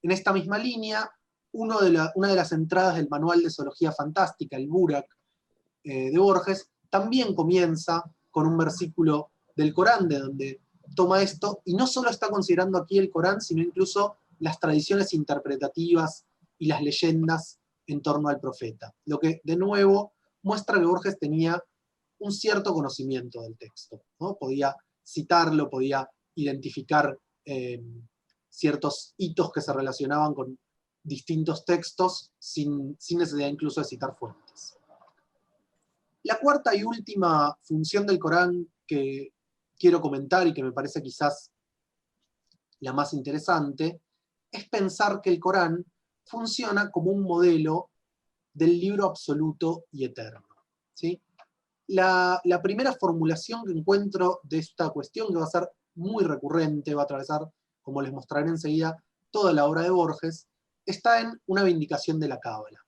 Speaker 5: En esta misma línea, una de las entradas del manual de zoología fantástica, el Burak, de Borges, también comienza con un versículo del Corán, de donde toma esto, y no solo está considerando aquí el Corán, sino incluso las tradiciones interpretativas y las leyendas en torno al profeta. Lo que, de nuevo, muestra que Borges tenía un cierto conocimiento del texto, ¿no? Podía citarlo, podía identificar ciertos hitos que se relacionaban con distintos textos sin necesidad incluso de citar fuentes. La cuarta y última función del Corán que quiero comentar y que me parece quizás la más interesante es pensar que el Corán funciona como un modelo del libro absoluto y eterno, ¿sí? La primera formulación que encuentro de esta cuestión, que va a ser muy recurrente, va a atravesar, como les mostraré enseguida, toda la obra de Borges, está en una vindicación de la Cábala.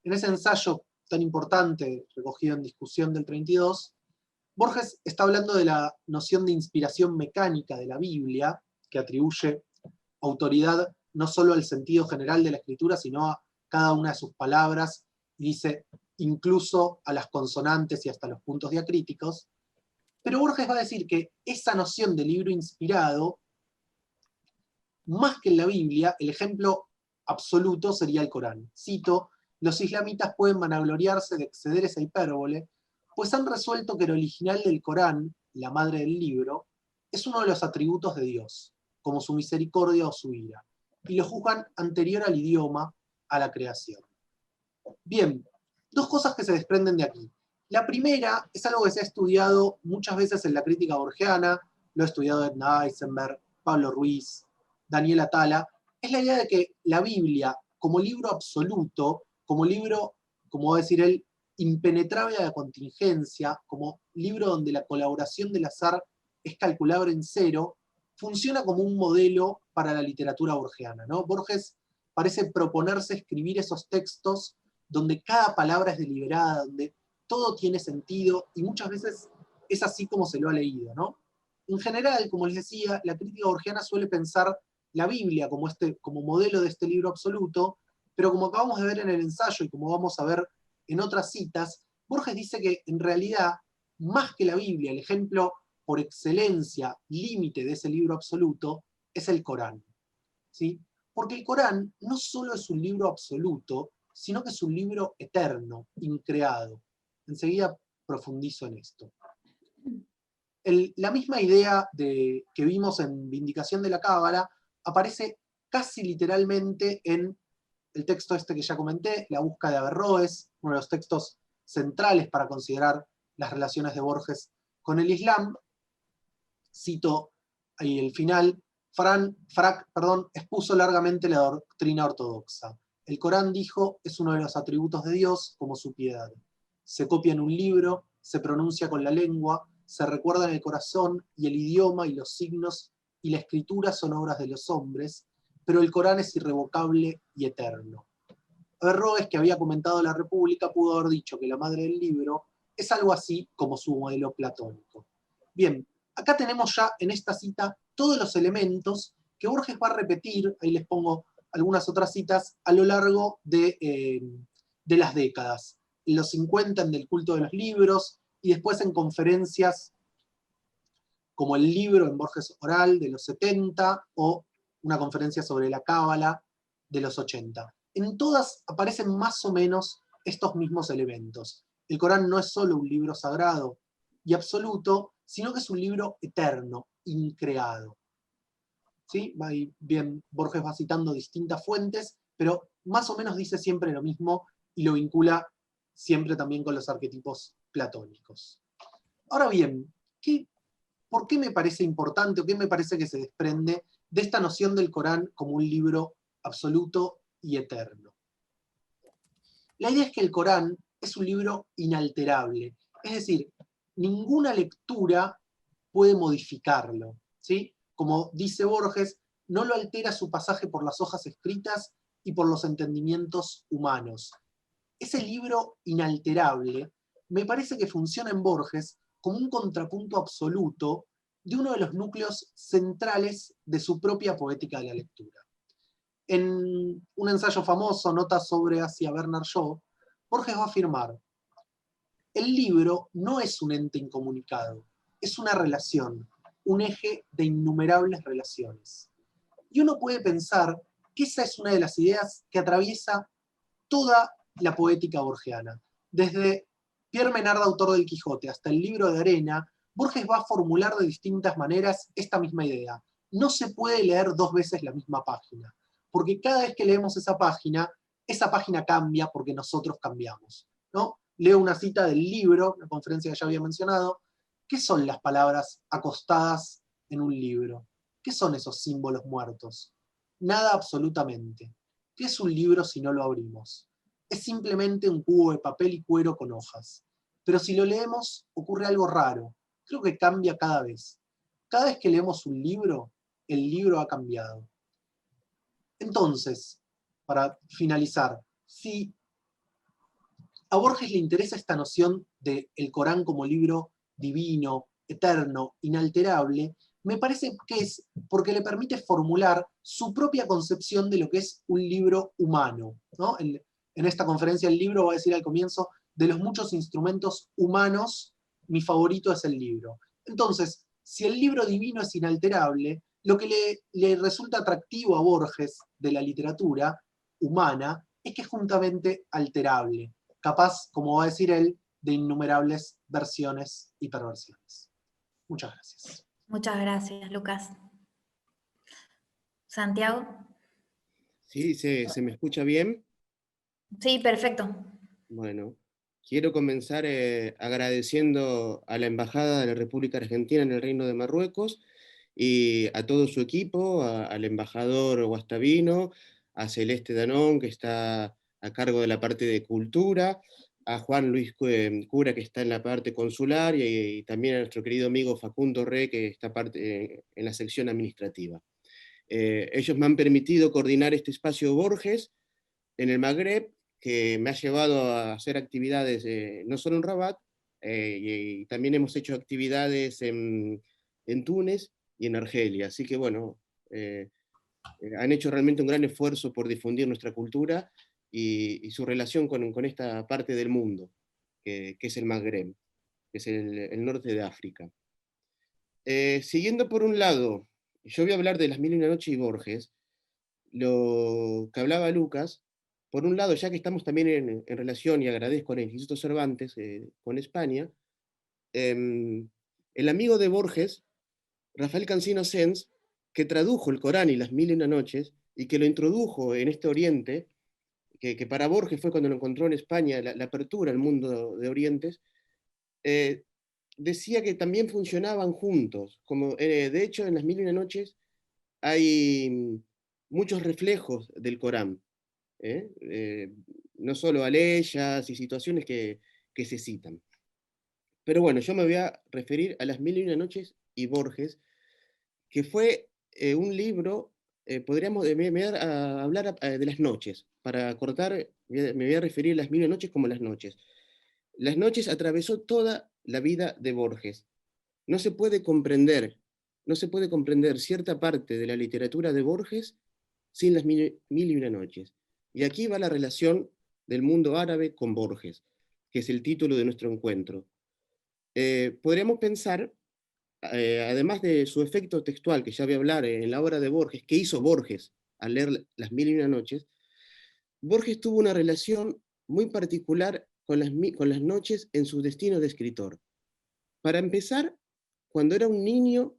Speaker 5: En ese ensayo tan importante, recogido en Discusión del 32, Borges está hablando de la noción de inspiración mecánica de la Biblia, que atribuye autoridad no solo al sentido general de la escritura, sino a cada una de sus palabras, y dice incluso a las consonantes y hasta los puntos diacríticos. Pero Borges va a decir que esa noción de libro inspirado, más que en la Biblia, el ejemplo absoluto sería el Corán. Cito: los islamitas pueden vanagloriarse de exceder esa hipérbole, pues han resuelto que el original del Corán la madre del libro, es uno de los atributos de Dios, como su misericordia o su ira, y lo juzgan anterior al idioma, a la creación. Bien, dos cosas que se desprenden de aquí. La primera es algo que se ha estudiado muchas veces en la crítica borgiana, lo ha estudiado Edna Eisenberg, Pablo Ruiz, Daniel Atala, es la idea de que la Biblia, como libro absoluto, como libro, como va a decir él, impenetrable a la contingencia, como libro donde la colaboración del azar es calculable en cero, funciona como un modelo para la literatura borgiana, ¿no? Borges parece proponerse escribir esos textos donde cada palabra es deliberada, donde todo tiene sentido, y muchas veces es así como se lo ha leído, ¿no? En general, como les decía, la crítica borgiana suele pensar la Biblia como modelo de este libro absoluto, pero como acabamos de ver en el ensayo y como vamos a ver en otras citas, Borges dice que en realidad, más que la Biblia, el ejemplo por excelencia, límite de ese libro absoluto, es el Corán, ¿sí? Porque el Corán no solo es un libro absoluto, sino que es un libro eterno, increado. Enseguida profundizo en esto. La misma idea que vimos en Vindicación de la Cábala aparece casi literalmente en el texto este que ya comenté, La Busca de Averroes, uno de los textos centrales para considerar las relaciones de Borges con el Islam. Cito ahí el final: Frac expuso largamente la doctrina ortodoxa. El Corán, dijo, es uno de los atributos de Dios, como su piedad. Se copia en un libro, se pronuncia con la lengua, se recuerda en el corazón, y el idioma y los signos y la escritura son obras de los hombres, pero el Corán es irrevocable y eterno. Averroes, que había comentado La República, pudo haber dicho que la madre del libro es algo así como su modelo platónico. Bien, acá tenemos ya en esta cita todos los elementos que Borges va a repetir, ahí les pongo algunas otras citas, a lo largo de las décadas. En los 50 en Del culto de los libros, y después en conferencias como El libro en Borges Oral de los 70, o una conferencia sobre la Cábala de los 80. En todas aparecen más o menos estos mismos elementos. El Corán no es solo un libro sagrado y absoluto, sino que es un libro eterno, increado. ¿Sí? Bien, Borges va citando distintas fuentes, pero más o menos dice siempre lo mismo y lo vincula siempre también con los arquetipos platónicos. Ahora bien, ¿por qué me parece importante o qué me parece que se desprende de esta noción del Corán como un libro absoluto y eterno? La idea es que el Corán es un libro inalterable, es decir, ninguna lectura puede modificarlo, ¿sí? Como dice Borges, no lo altera su pasaje por las hojas escritas y por los entendimientos humanos. Ese libro inalterable me parece que funciona en Borges como un contrapunto absoluto de uno de los núcleos centrales de su propia poética de la lectura. En un ensayo famoso, Notas sobre Asia Bernard Shaw, Borges va a afirmar: el libro no es un ente incomunicado, es una relación, un eje de innumerables relaciones. Y uno puede pensar que esa es una de las ideas que atraviesa toda la poética borgiana. Desde Pierre Menard, autor del Quijote, hasta el Libro de Arena, Borges va a formular de distintas maneras esta misma idea. No se puede leer dos veces la misma página, porque cada vez que leemos esa página cambia porque nosotros cambiamos, ¿no? Leo una cita del libro, la conferencia que ya había mencionado. ¿Qué son las palabras acostadas en un libro? ¿Qué son esos símbolos muertos? Nada absolutamente. ¿Qué es un libro si no lo abrimos? Es simplemente un cubo de papel y cuero con hojas. Pero si lo leemos, ocurre algo raro. Creo que cambia cada vez. Cada vez que leemos un libro, el libro ha cambiado. Entonces, para finalizar, si a Borges le interesa esta noción del Corán como libro divino, eterno, inalterable, me parece que es porque le permite formular su propia concepción de lo que es un libro humano, ¿no? En esta conferencia el libro va a decir al comienzo: de los muchos instrumentos humanos, mi favorito es el libro. Entonces, si el libro divino es inalterable, lo que le resulta atractivo a Borges de la literatura humana es que es juntamente alterable, capaz, como va a decir él, de innumerables versiones y perversiones. Muchas gracias.
Speaker 3: Muchas gracias, Lucas. Santiago.
Speaker 6: Sí, ¿se me escucha bien?
Speaker 3: Sí, perfecto.
Speaker 6: Bueno, quiero comenzar agradeciendo a la Embajada de la República Argentina en el Reino de Marruecos y a todo su equipo, al embajador Guastavino, a Celeste Danón, que está a cargo de la parte de cultura, a Juan Luis Cura, que está en la parte consular, y también a nuestro querido amigo Facundo Re, que está en la sección administrativa. Ellos me han permitido coordinar este espacio Borges en el Magreb, que me ha llevado a hacer actividades no solo en Rabat, y también hemos hecho actividades en Túnez y en Argelia. Así que bueno, han hecho realmente un gran esfuerzo por difundir nuestra cultura y su relación con esta parte del mundo, que es el Magreb, que es el norte de África. Siguiendo por un lado, yo voy a hablar de Las Mil y una Noches y Borges, lo que hablaba Lucas. Por un lado, ya que estamos también en relación, y agradezco al Instituto Cervantes con España, el amigo de Borges, Rafael Cansino Sens, que tradujo el Corán y Las Mil y una Noches, y que lo introdujo en este Oriente, que para Borges fue cuando lo encontró en España, la apertura al mundo de Orientes, decía que también funcionaban juntos. Como, de hecho, en Las Mil y una Noches hay muchos reflejos del Corán. No solo aleyas y situaciones que se citan. Pero bueno, yo me voy a referir a Las Mil y una Noches y Borges, que fue un libro, me voy a hablar de las noches. Para cortar, me voy a referir a Las Mil y una Noches como las noches. Las noches atravesó toda la vida de Borges. No se puede comprender, no se puede comprender cierta parte de la literatura de Borges sin Las Mil y una Noches. Y aquí va la relación del mundo árabe con Borges, que es el título de nuestro encuentro. Podríamos pensar, además de su efecto textual, que ya voy a hablar en la obra de Borges, que hizo Borges al leer Las Mil y una Noches, Borges tuvo una relación muy particular con las noches en su destino de escritor. Para empezar, cuando era un niño,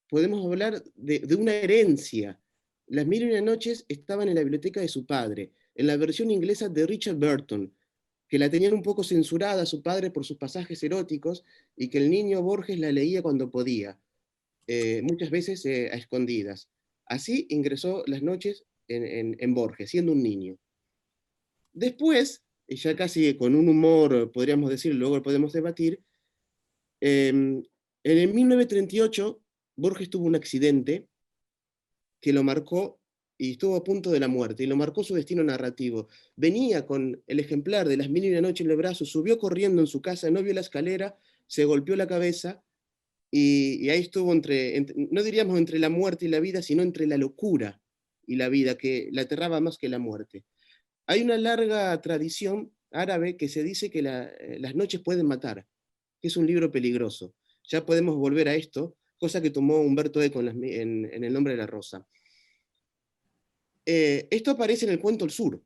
Speaker 6: podemos hablar de una herencia. Las Mil y una Noches estaban en la biblioteca de su padre, en la versión inglesa de Richard Burton, que la tenían un poco censurada su padre por sus pasajes eróticos, y que el niño Borges la leía cuando podía, muchas veces a escondidas. Así ingresó Las Noches en Borges, siendo un niño. Después, ya casi con un humor, podríamos decir, luego podemos debatir, en el 1938, Borges tuvo un accidente que lo marcó y estuvo a punto de la muerte, y lo marcó su destino narrativo. Venía con el ejemplar de Las Mil y una Noches en el brazo, subió corriendo en su casa, no vio la escalera, se golpeó la cabeza, y ahí estuvo no diríamos entre la muerte y la vida, sino entre la locura y la vida, que la aterraba más que la muerte. Hay una larga tradición árabe que se dice que las noches pueden matar, que es un libro peligroso. Ya podemos volver a esto, cosa que tomó Humberto Eco en El nombre de la rosa. Esto aparece en el cuento El Sur,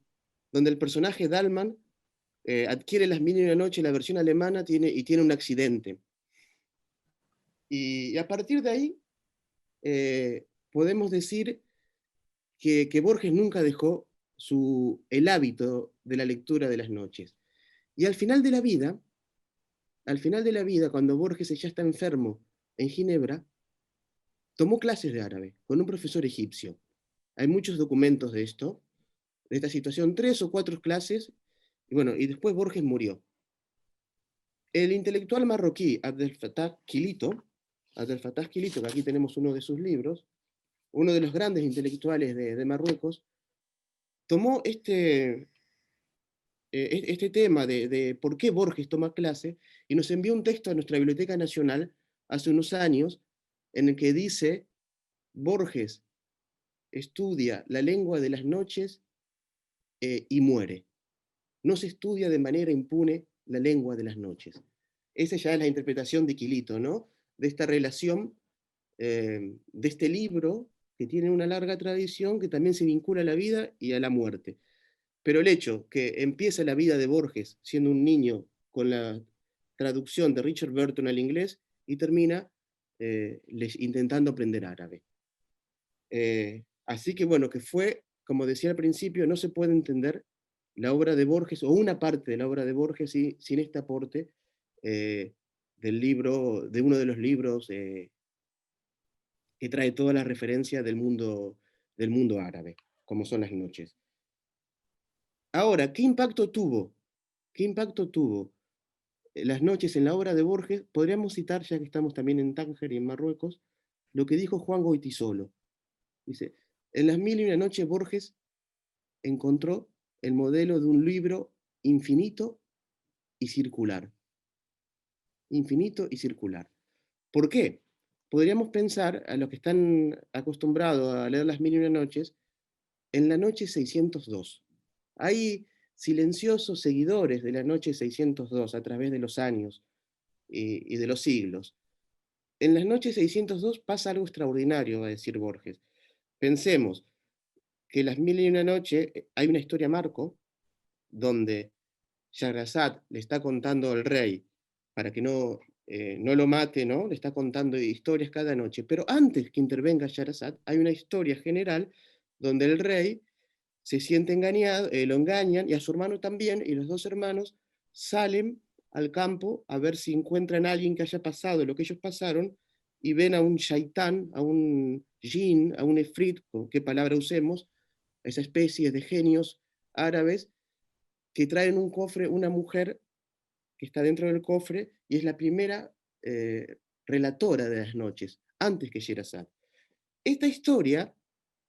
Speaker 6: donde el personaje Dalman adquiere Las Mil y una Noches, la versión alemana, y tiene un accidente. Y a partir de ahí podemos decir que Borges nunca dejó el hábito de la lectura de las noches. Y al final de la vida, cuando Borges ya está enfermo en Ginebra, tomó clases de árabe con un profesor egipcio. Hay muchos documentos de esto, de esta situación, 3 o 4 clases, y bueno, y después Borges murió. El intelectual marroquí Abdel Fattah Quilito, que aquí tenemos uno de sus libros, uno de los grandes intelectuales de Marruecos, tomó este tema de por qué Borges toma clase, y nos envió un texto a nuestra Biblioteca Nacional hace unos años, en el que dice: Borges estudia la lengua de las noches y muere. No se estudia de manera impune la lengua de las noches. Esa ya es la interpretación de Quilito, ¿no? De esta relación, de este libro, que tiene una larga tradición, que también se vincula a la vida y a la muerte. Pero el hecho que empieza la vida de Borges siendo un niño con la traducción de Richard Burton al inglés, y termina intentando aprender árabe. Así que bueno, que fue, como decía al principio, no se puede entender la obra de Borges, o una parte de la obra de Borges, sin este aporte del libro, de uno de los libros que trae toda la referencia del mundo árabe, como son Las noches. Ahora, ¿qué impacto tuvo? ¿Qué impacto tuvo Las noches en la obra de Borges? Podríamos citar, ya que estamos también en Tánger y en Marruecos, lo que dijo Juan Goytisolo. Dice, en Las mil y una noches Borges encontró el modelo de un libro infinito y circular. Infinito y circular. ¿Por qué? Podríamos pensar, a los que están acostumbrados a leer Las mil y una noches, en la noche 602. Hay silenciosos seguidores de la noche 602 a través de los años y de los siglos. En las noches 602 pasa algo extraordinario, va a decir Borges. Pensemos que Las mil y una noches hay una historia marco donde Shahrazad le está contando al rey para que no lo mate, ¿no? Le está contando historias cada noche. Pero antes que intervenga Shahrazad, hay una historia general donde el rey se siente engañado, lo engañan, y a su hermano también, y los dos hermanos salen al campo a ver si encuentran a alguien que haya pasado lo que ellos pasaron, y ven a un shaitán, a un jinn, a un efrit, con qué palabra usemos, esa especie de genios árabes que traen un cofre, una mujer que está dentro del cofre, y es la primera relatora de las noches, antes que Sherazad. Esta historia,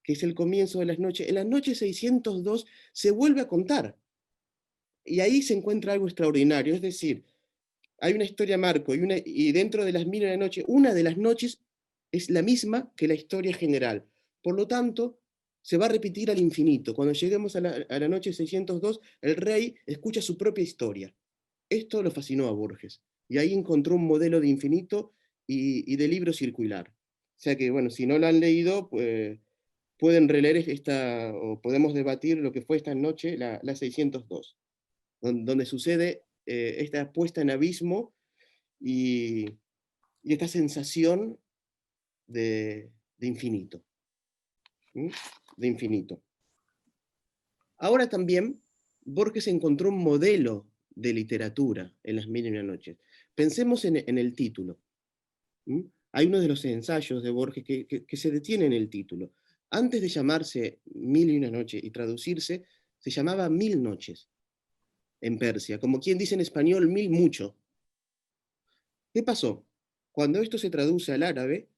Speaker 6: que es el comienzo de las noches, en las noches 602 se vuelve a contar. Y ahí se encuentra algo extraordinario, es decir, hay una historia marco y dentro de Las mil y una noches, una de las noches es la misma que la historia general. Por lo tanto, se va a repetir al infinito. Cuando lleguemos a la noche 602, el rey escucha su propia historia. Esto lo fascinó a Borges. Y ahí encontró un modelo de infinito y de libro circular. O sea que, bueno, si no lo han leído, pues, pueden releer o podemos debatir lo que fue esta noche, la 602, donde sucede esta puesta en abismo y esta sensación de infinito. ¿Sí? De infinito. Ahora también Borges encontró un modelo de literatura en Las mil y una noches. Pensemos en el título. ¿Sí? Hay uno de los ensayos de Borges que se detiene en el título. Antes de llamarse Mil y una noches y traducirse, se llamaba Mil noches en Persia, como quien dice en español mil mucho. ¿Qué pasó? Cuando esto se traduce al árabe,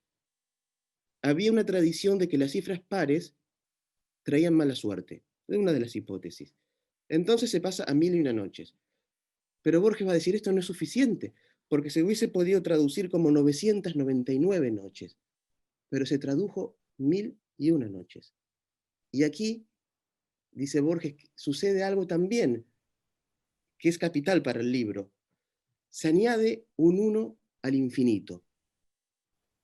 Speaker 6: había una tradición de que las cifras pares traían mala suerte. Es una de las hipótesis. Entonces se pasa a Mil y una noches. Pero Borges va a decir, esto no es suficiente, porque se hubiese podido traducir como 999 noches, pero se tradujo Mil y una noches. Y aquí, dice Borges, sucede algo también que es capital para el libro. Se añade un 1 al infinito.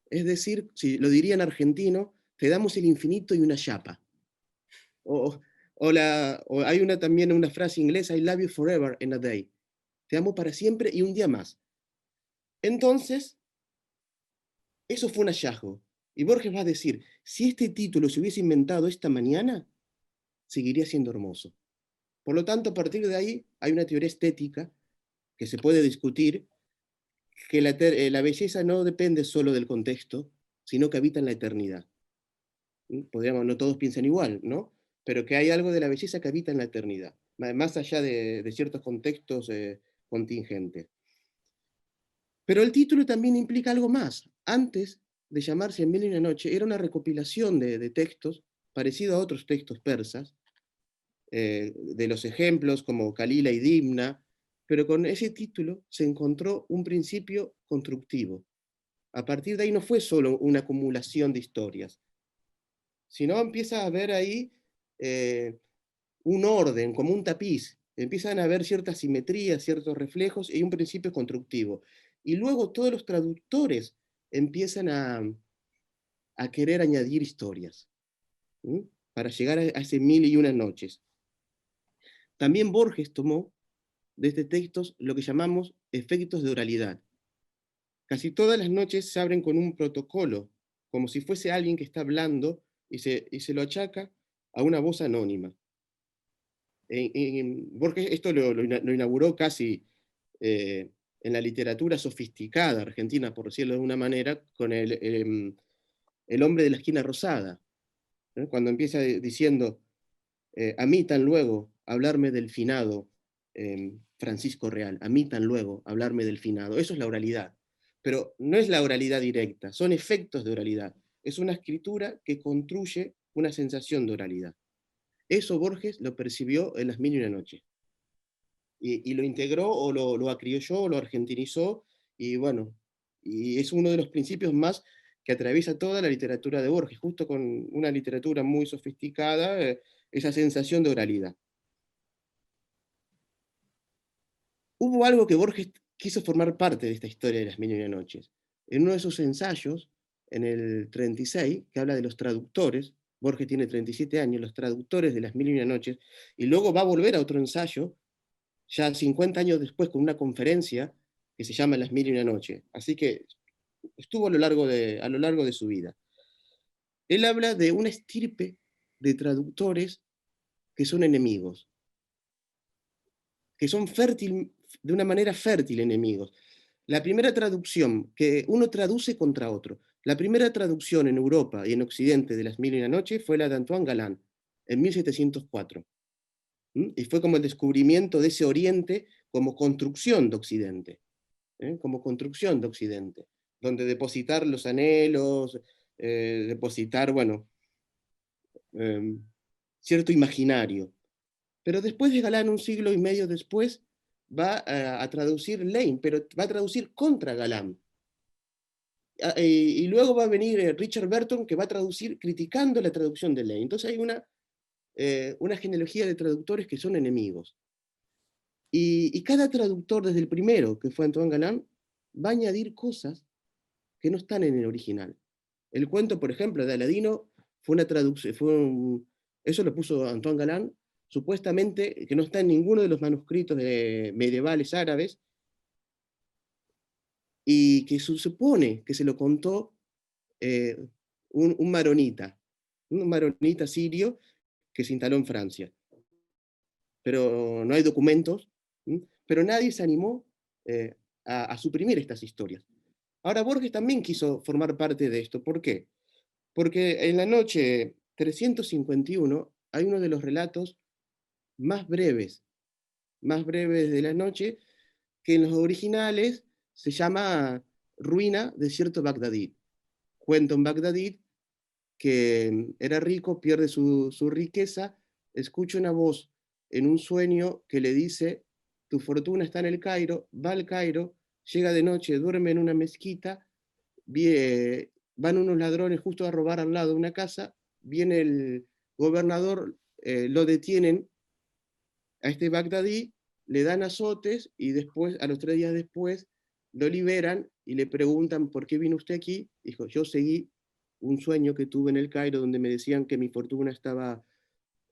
Speaker 6: Es decir, si lo diría en argentino, te damos el infinito y una chapa. O hay también una frase inglesa, I love you forever and a day. Te amo para siempre y un día más. Entonces, eso fue un hallazgo. Y Borges va a decir, si este título se hubiese inventado esta mañana, seguiría siendo hermoso. Por lo tanto, a partir de ahí hay una teoría estética que se puede discutir, que la belleza no depende solo del contexto, sino que habita en la eternidad. No todos piensan igual, ¿no? Pero que hay algo de la belleza que habita en la eternidad, más allá de ciertos contextos contingentes. Pero el título también implica algo más. Antes de llamarse En mil y una noche, era una recopilación de textos, parecido a otros textos persas, de los ejemplos como Kalila y Dimna, pero con ese título se encontró un principio constructivo. A partir de ahí no fue solo una acumulación de historias, sino empieza a haber ahí un orden, como un tapiz. Empiezan a haber ciertas simetrías, ciertos reflejos y un principio constructivo. Y luego todos los traductores empiezan a querer añadir historias, ¿sí? Para llegar a ese Mil y una noches. También Borges tomó de este texto lo que llamamos efectos de oralidad. casi todas las noches se abren con un protocolo, como si fuese alguien que está hablando y se lo achaca a una voz anónima. Borges esto lo inauguró casi en la literatura sofisticada argentina, por decirlo de una manera, con el hombre de la esquina rosada, ¿no? Cuando empieza diciendo, a mí tan luego hablarme del finado Francisco Real, a mí tan luego hablarme del finado, eso es la oralidad, pero no es la oralidad directa, son efectos de oralidad, es una escritura que construye una sensación de oralidad. Eso Borges lo percibió en Las Mil y una Noches. Y lo integró o lo acriolló, o lo argentinizó, y bueno, y es uno de los principios más que atraviesa toda la literatura de Borges, justo con una literatura muy sofisticada, esa sensación de oralidad. Hubo algo que Borges quiso formar parte de esta historia de Las Mil y una Noches. En uno de sus ensayos, en el 36, que habla de los traductores, Borges tiene 37 años, los traductores de Las Mil y una Noches, y luego va a volver a otro ensayo, ya 50 años después, con una conferencia que se llama Las Mil y una Noches. Así que estuvo a lo largo de su vida. Él habla de una estirpe de traductores que son enemigos, que son de una manera fértil enemigos. La primera traducción, que uno traduce contra otro, la primera traducción en Europa y en Occidente de Las Mil y una Noches fue la de Antoine Galland, en 1704. Y fue como el descubrimiento de ese Oriente como construcción de Occidente, como construcción de Occidente, donde depositar los anhelos, depositar, bueno, cierto imaginario. Pero después de Galán, un siglo y medio después, va a traducir Lane, pero va a traducir contra Galán. Y luego va a venir Richard Burton, que va a traducir criticando la traducción de Lane. Entonces hay una genealogía de traductores que son enemigos. Y cada traductor, desde el primero, que fue Antoine Galland, va a añadir cosas que no están en el original. El cuento, por ejemplo, de Aladino fue una traducción, eso lo puso Antoine Galland, supuestamente que no está en ninguno de los manuscritos medievales árabes, y que se supone que se lo contó un maronita sirio que se instaló en Francia. Pero no hay documentos, pero nadie se animó a suprimir estas historias. Ahora Borges también quiso formar parte de esto. ¿Por qué? Porque en la noche 351 hay uno de los relatos más breves de la noche, que en los originales se llama Ruina, Desierto Bagdadí. Cuenta un bagdadí que era rico, pierde su riqueza, escucha una voz en un sueño que le dice, tu fortuna está en el Cairo, va al Cairo, llega de noche, duerme en una mezquita, van unos ladrones justo a robar al lado de una casa, viene el gobernador, lo detienen a este bagdadí, le dan azotes y después, a los 3 días después, lo liberan y le preguntan, ¿por qué vino usted aquí? Dijo, yo seguí un sueño que tuve en el Cairo donde me decían que mi fortuna estaba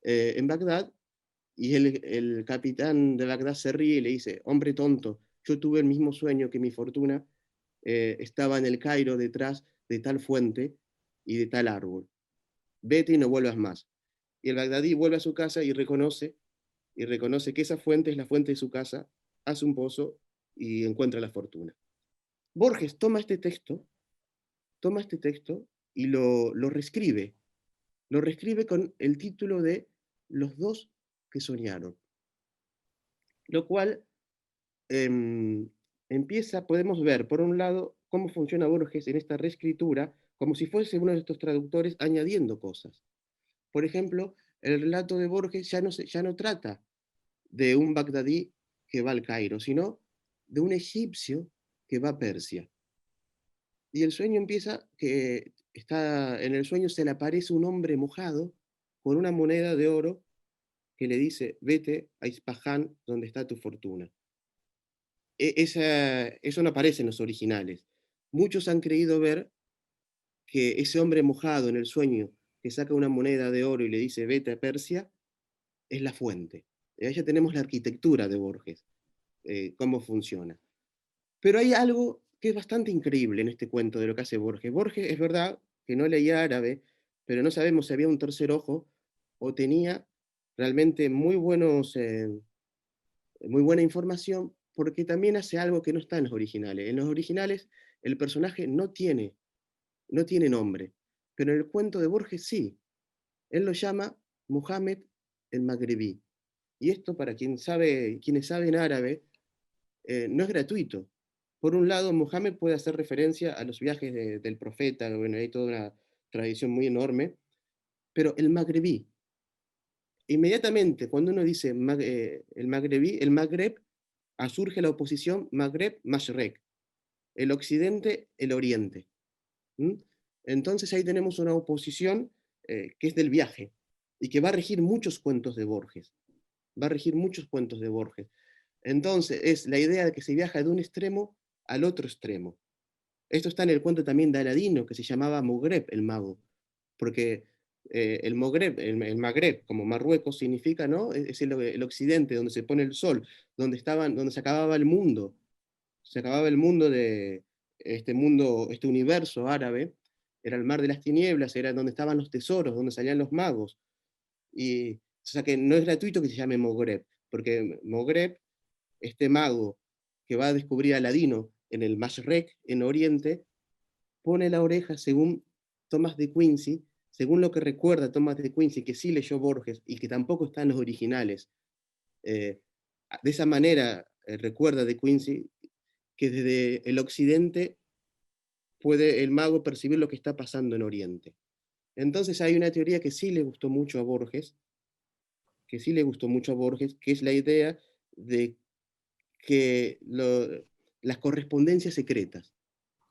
Speaker 6: en Bagdad, y el capitán de Bagdad se ríe y le dice, hombre tonto, yo tuve el mismo sueño que mi fortuna estaba en el Cairo detrás de tal fuente y de tal árbol. Vete y no vuelvas más. Y el bagdadí vuelve a su casa y reconoce que esa fuente es la fuente de su casa, hace un pozo y encuentra la fortuna. Borges toma este texto y lo reescribe con el título de Los dos que soñaron. Lo cual podemos ver, por un lado, cómo funciona Borges en esta reescritura, como si fuese uno de estos traductores añadiendo cosas. Por ejemplo, el relato de Borges ya no trata de un bagdadí que va al Cairo, sino de un egipcio que va a Persia. Y el sueño empieza que en el sueño se le aparece un hombre mojado con una moneda de oro que le dice, vete a Ispahan, donde está tu fortuna. Eso no aparece en los originales. Muchos han creído ver que ese hombre mojado en el sueño que saca una moneda de oro y le dice, vete a Persia, es la fuente. Ahí ya tenemos la arquitectura de Borges, cómo funciona. Pero hay algo que es bastante increíble en este cuento de lo que hace Borges. Borges es verdad que no leía árabe, pero no sabemos si había un tercer ojo o tenía realmente muy buena información, porque también hace algo que no está en los originales. En los originales el personaje no tiene nombre, pero en el cuento de Borges sí. Él lo llama Mohammed el Magrebí. Y esto, para quienes saben árabe, no es gratuito. Por un lado, Mohammed puede hacer referencia a los viajes del profeta, bueno, hay toda una tradición muy enorme, pero el magrebí, inmediatamente cuando uno dice el magrebí, el Magreb, surge la oposición Magreb-Mashrek, el occidente, el oriente. ¿Mm? Entonces ahí tenemos una oposición que es del viaje y que va a regir muchos cuentos de Borges. Va a regir muchos cuentos de Borges. Entonces es la idea de que se viaja de un extremo al otro extremo. Esto está en el cuento también de Aladino, que se llamaba Mogreb, el mago, porque el Magreb, como Marruecos, significa, ¿no? Es el occidente, donde se pone el sol, donde se acababa el mundo. Se acababa el mundo, este universo árabe, era el mar de las tinieblas, era donde estaban los tesoros, donde salían los magos. O sea que no es gratuito que se llame Mogreb, porque Mogreb, este mago que va a descubrir a Aladino en el Mashrek, en Oriente, pone la oreja según Thomas de Quincy, según lo que recuerda Thomas de Quincy, que sí leyó Borges y que tampoco está en los originales. De esa manera recuerda de Quincy que desde el occidente puede el mago percibir lo que está pasando en Oriente. Entonces hay una teoría que sí le gustó mucho a Borges, que es la idea de que las correspondencias secretas,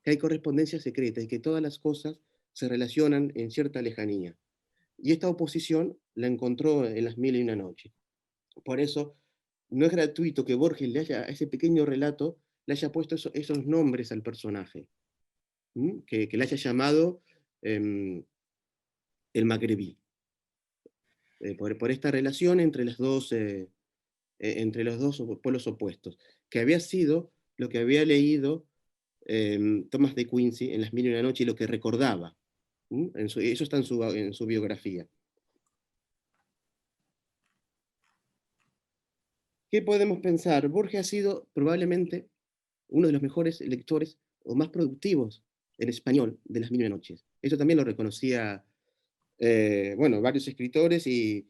Speaker 6: que hay correspondencias secretas y que todas las cosas se relacionan en cierta lejanía. Y esta oposición la encontró en Las Mil y una Noches. Por eso no es gratuito que Borges a ese pequeño relato le haya puesto esos nombres al personaje, que le haya llamado el magrebí, por esta relación entre los dos polos opuestos, que había sido lo que había leído Thomas de Quincy en Las Mil y una Noches y lo que recordaba. Eso está en su biografía. ¿Qué podemos pensar? Borges ha sido probablemente uno de los mejores lectores o más productivos en español de Las Mil y una Noches. Eso también lo reconocía varios escritores y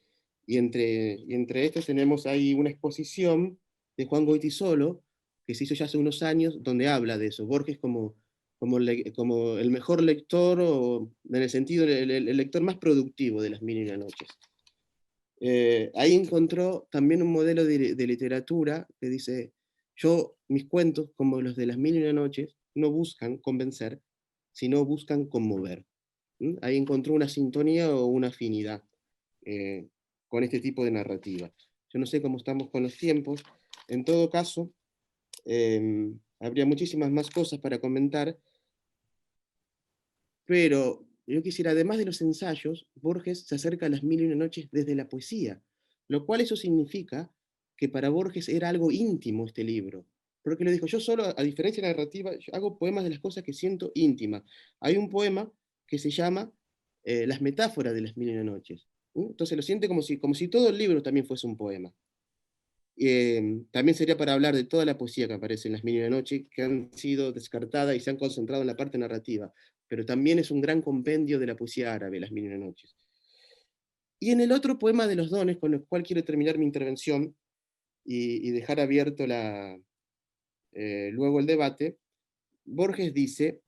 Speaker 6: entre estos tenemos ahí una exposición de Juan Goytisolo que se hizo ya hace unos años, donde habla de eso, Borges como el mejor lector, o en el sentido, el lector más productivo de Las Mil y una Noches. Ahí encontró también un modelo de literatura que dice, mis cuentos, como los de Las Mil y una Noches, no buscan convencer, sino buscan conmover. Ahí encontró una sintonía o una afinidad con este tipo de narrativa. Yo no sé cómo estamos con los tiempos. En todo caso, habría muchísimas más cosas para comentar, pero yo quisiera, además de los ensayos, Borges se acerca a Las Mil y una Noches desde la poesía, lo cual eso significa que para Borges era algo íntimo este libro. Porque lo dijo, yo solo, a diferencia de la narrativa, yo hago poemas de las cosas que siento íntimas. Hay un poema que se llama Las metáforas de Las Mil y una Noches. Entonces lo siente como si todo el libro también fuese un poema. También sería para hablar de toda la poesía que aparece en Las Mil y una Noches, que han sido descartadas y se han concentrado en la parte narrativa, pero también es un gran compendio de la poesía árabe, Las Mil y una Noches. Y en el otro poema de los dones, con el cual quiero terminar mi intervención y dejar abierto luego el debate, Borges dice,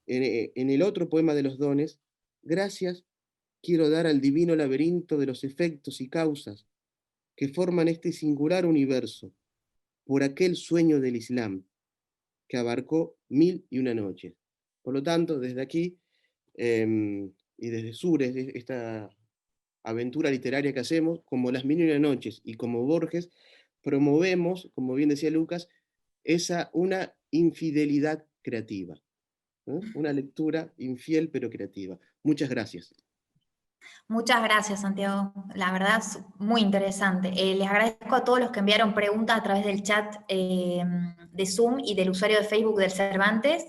Speaker 6: en el otro poema de los dones, gracias quiero dar al divino laberinto de los efectos y causas que forman este singular universo, por aquel sueño del Islam, que abarcó 1000 y una noches. Por lo tanto, desde aquí, y desde Sures, esta aventura literaria que hacemos, como Las 1000 y una noches y como Borges, promovemos, como bien decía Lucas, una infidelidad creativa, una lectura infiel pero creativa. Muchas gracias.
Speaker 3: Muchas gracias, Santiago. La verdad es muy interesante. Les agradezco a todos los que enviaron preguntas a través del chat de Zoom y del usuario de Facebook del Cervantes.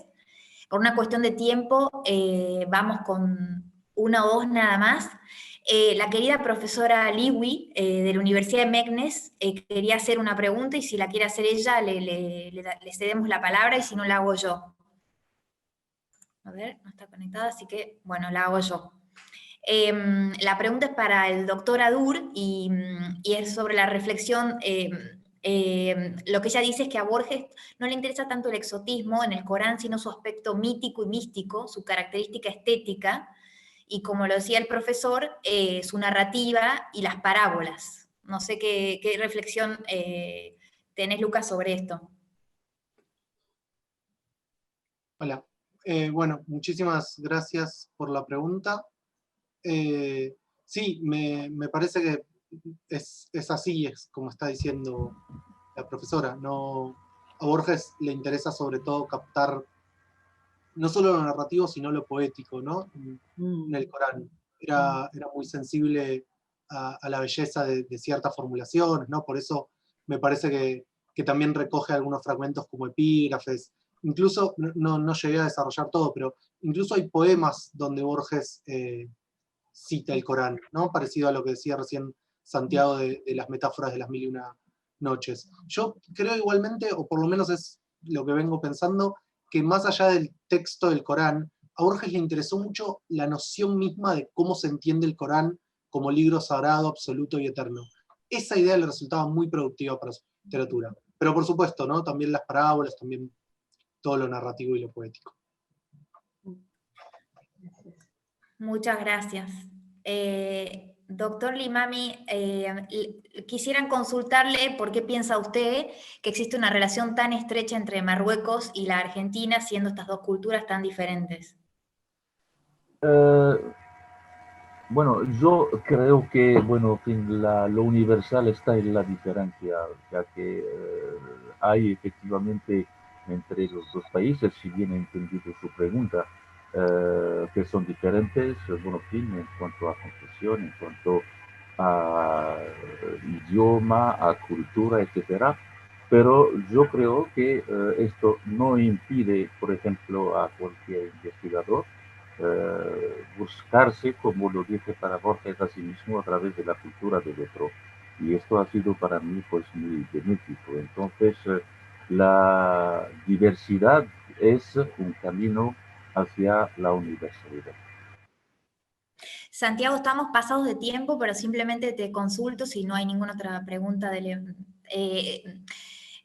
Speaker 3: Por una cuestión de tiempo, vamos con una o dos nada más. La querida profesora Liwi, de la Universidad de Meknes, quería hacer una pregunta, y si la quiere hacer ella, le cedemos la palabra, y si no, la hago yo. A ver, no está conectada, así que, bueno, la hago yo. La pregunta es para el doctor Adur, y es sobre la reflexión. Lo que ella dice es que a Borges no le interesa tanto el exotismo en el Corán, sino su aspecto mítico y místico, su característica estética, y como lo decía el profesor, su narrativa y las parábolas. No sé qué reflexión tenés, Lucas, sobre esto.
Speaker 5: Hola. Bueno, muchísimas gracias por la pregunta. Sí, me parece que es así, es como está diciendo la profesora. No, a Borges le interesa sobre todo captar no solo lo narrativo, sino lo poético, ¿no? En el Corán. Era muy sensible a la belleza de ciertas formulaciones, ¿no? Por eso me parece que también recoge algunos fragmentos como epígrafes. Incluso, no llegué a desarrollar todo, pero incluso hay poemas donde Borges cita el Corán, ¿no? Parecido a lo que decía recién Santiago de las metáforas de las mil y una noches. Yo creo igualmente, o por lo menos es lo que vengo pensando, que más allá del texto del Corán, a Borges le interesó mucho la noción misma de cómo se entiende el Corán como libro sagrado, absoluto y eterno. Esa idea le resultaba muy productiva para su literatura. Pero por supuesto, ¿no? También las parábolas, también todo lo narrativo y lo poético.
Speaker 3: Muchas gracias. Doctor Limami, quisieran consultarle por qué piensa usted que existe una relación tan estrecha entre Marruecos y la Argentina, siendo estas dos culturas tan diferentes.
Speaker 4: Bueno, yo creo que, bueno, en fin, lo universal está en la diferencia, ya que hay efectivamente entre los dos países, si bien he entendido su pregunta, que son diferentes, bueno, en fin, en cuanto a confesión, en cuanto a idioma, a cultura, etcétera. Pero yo creo que esto no impide, por ejemplo, a cualquier investigador buscarse, como lo dice para Borges a sí mismo, a través de la cultura del otro. Y esto ha sido para mí pues muy benéfico. Entonces, la diversidad es un camino hacia la universalidad.
Speaker 3: Santiago, estamos pasados de tiempo, pero simplemente te consulto, si no hay ninguna otra pregunta del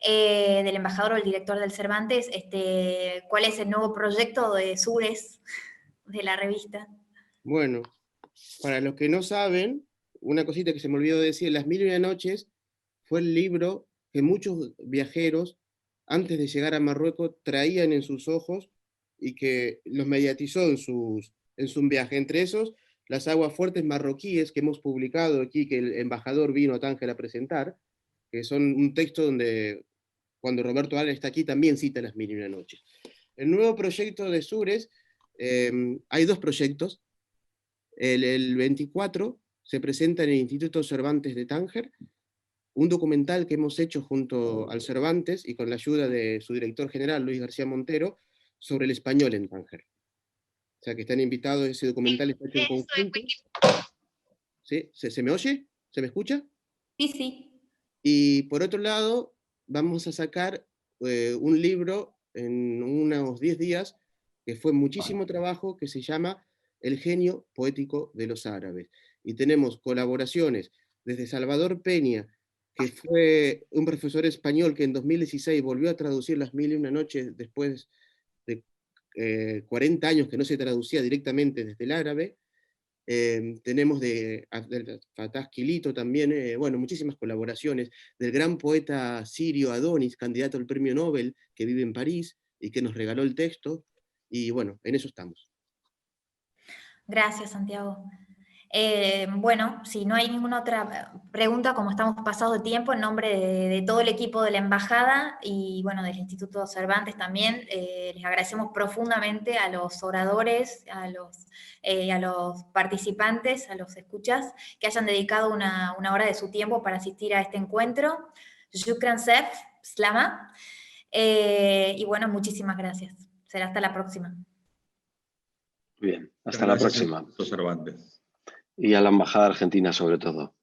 Speaker 3: embajador o el director del Cervantes, ¿cuál es el nuevo proyecto de Sures de la revista?
Speaker 6: Bueno, para los que no saben, una cosita que se me olvidó decir, Las Mil y Una Noches fue el libro que muchos viajeros, antes de llegar a Marruecos, traían en sus ojos y que los mediatizó en su viaje. Entre esos, Las Aguas Fuertes Marroquíes, que hemos publicado aquí, que el embajador vino a Tánger a presentar, que son un texto donde, cuando Roberto Ala está aquí, también cita Las Mil y Una Noches. El nuevo proyecto de Sures, hay dos proyectos. El 24 se presenta en el Instituto Cervantes de Tánger un documental que hemos hecho junto al Cervantes y con la ayuda de su director general, Luis García Montero, sobre el español en Tánger. O sea que están invitados, ese documental está hecho en conjunto. ¿Sí? ¿Se me oye? ¿Se me escucha?
Speaker 3: Sí, sí.
Speaker 6: Y por otro lado, vamos a sacar un libro en unos 10 días, que fue muchísimo trabajo, que se llama El genio poético de los árabes. Y tenemos colaboraciones desde Salvador Peña, que fue un profesor español que en 2016 volvió a traducir Las Mil y Una Noches después de 40 años que no se traducía directamente desde el árabe. Tenemos de Fatah Quilito también, bueno, muchísimas colaboraciones, del gran poeta sirio Adonis, candidato al premio Nobel, que vive en París y que nos regaló el texto, y bueno, en eso estamos.
Speaker 3: Gracias, Santiago. Bueno, si no hay ninguna otra pregunta, como estamos pasados de tiempo, en nombre de todo el equipo de la Embajada y bueno, del Instituto Cervantes también, les agradecemos profundamente a los oradores, a los participantes, a los escuchas, que hayan dedicado una hora de su tiempo para asistir a este encuentro. Shukran Sef, Slama. Y bueno, muchísimas gracias. Será hasta la próxima.
Speaker 1: Bien, hasta la próxima.
Speaker 2: Instituto Cervantes.
Speaker 1: Y a la Embajada Argentina sobre todo.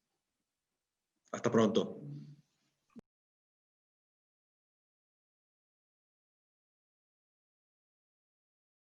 Speaker 2: Hasta pronto.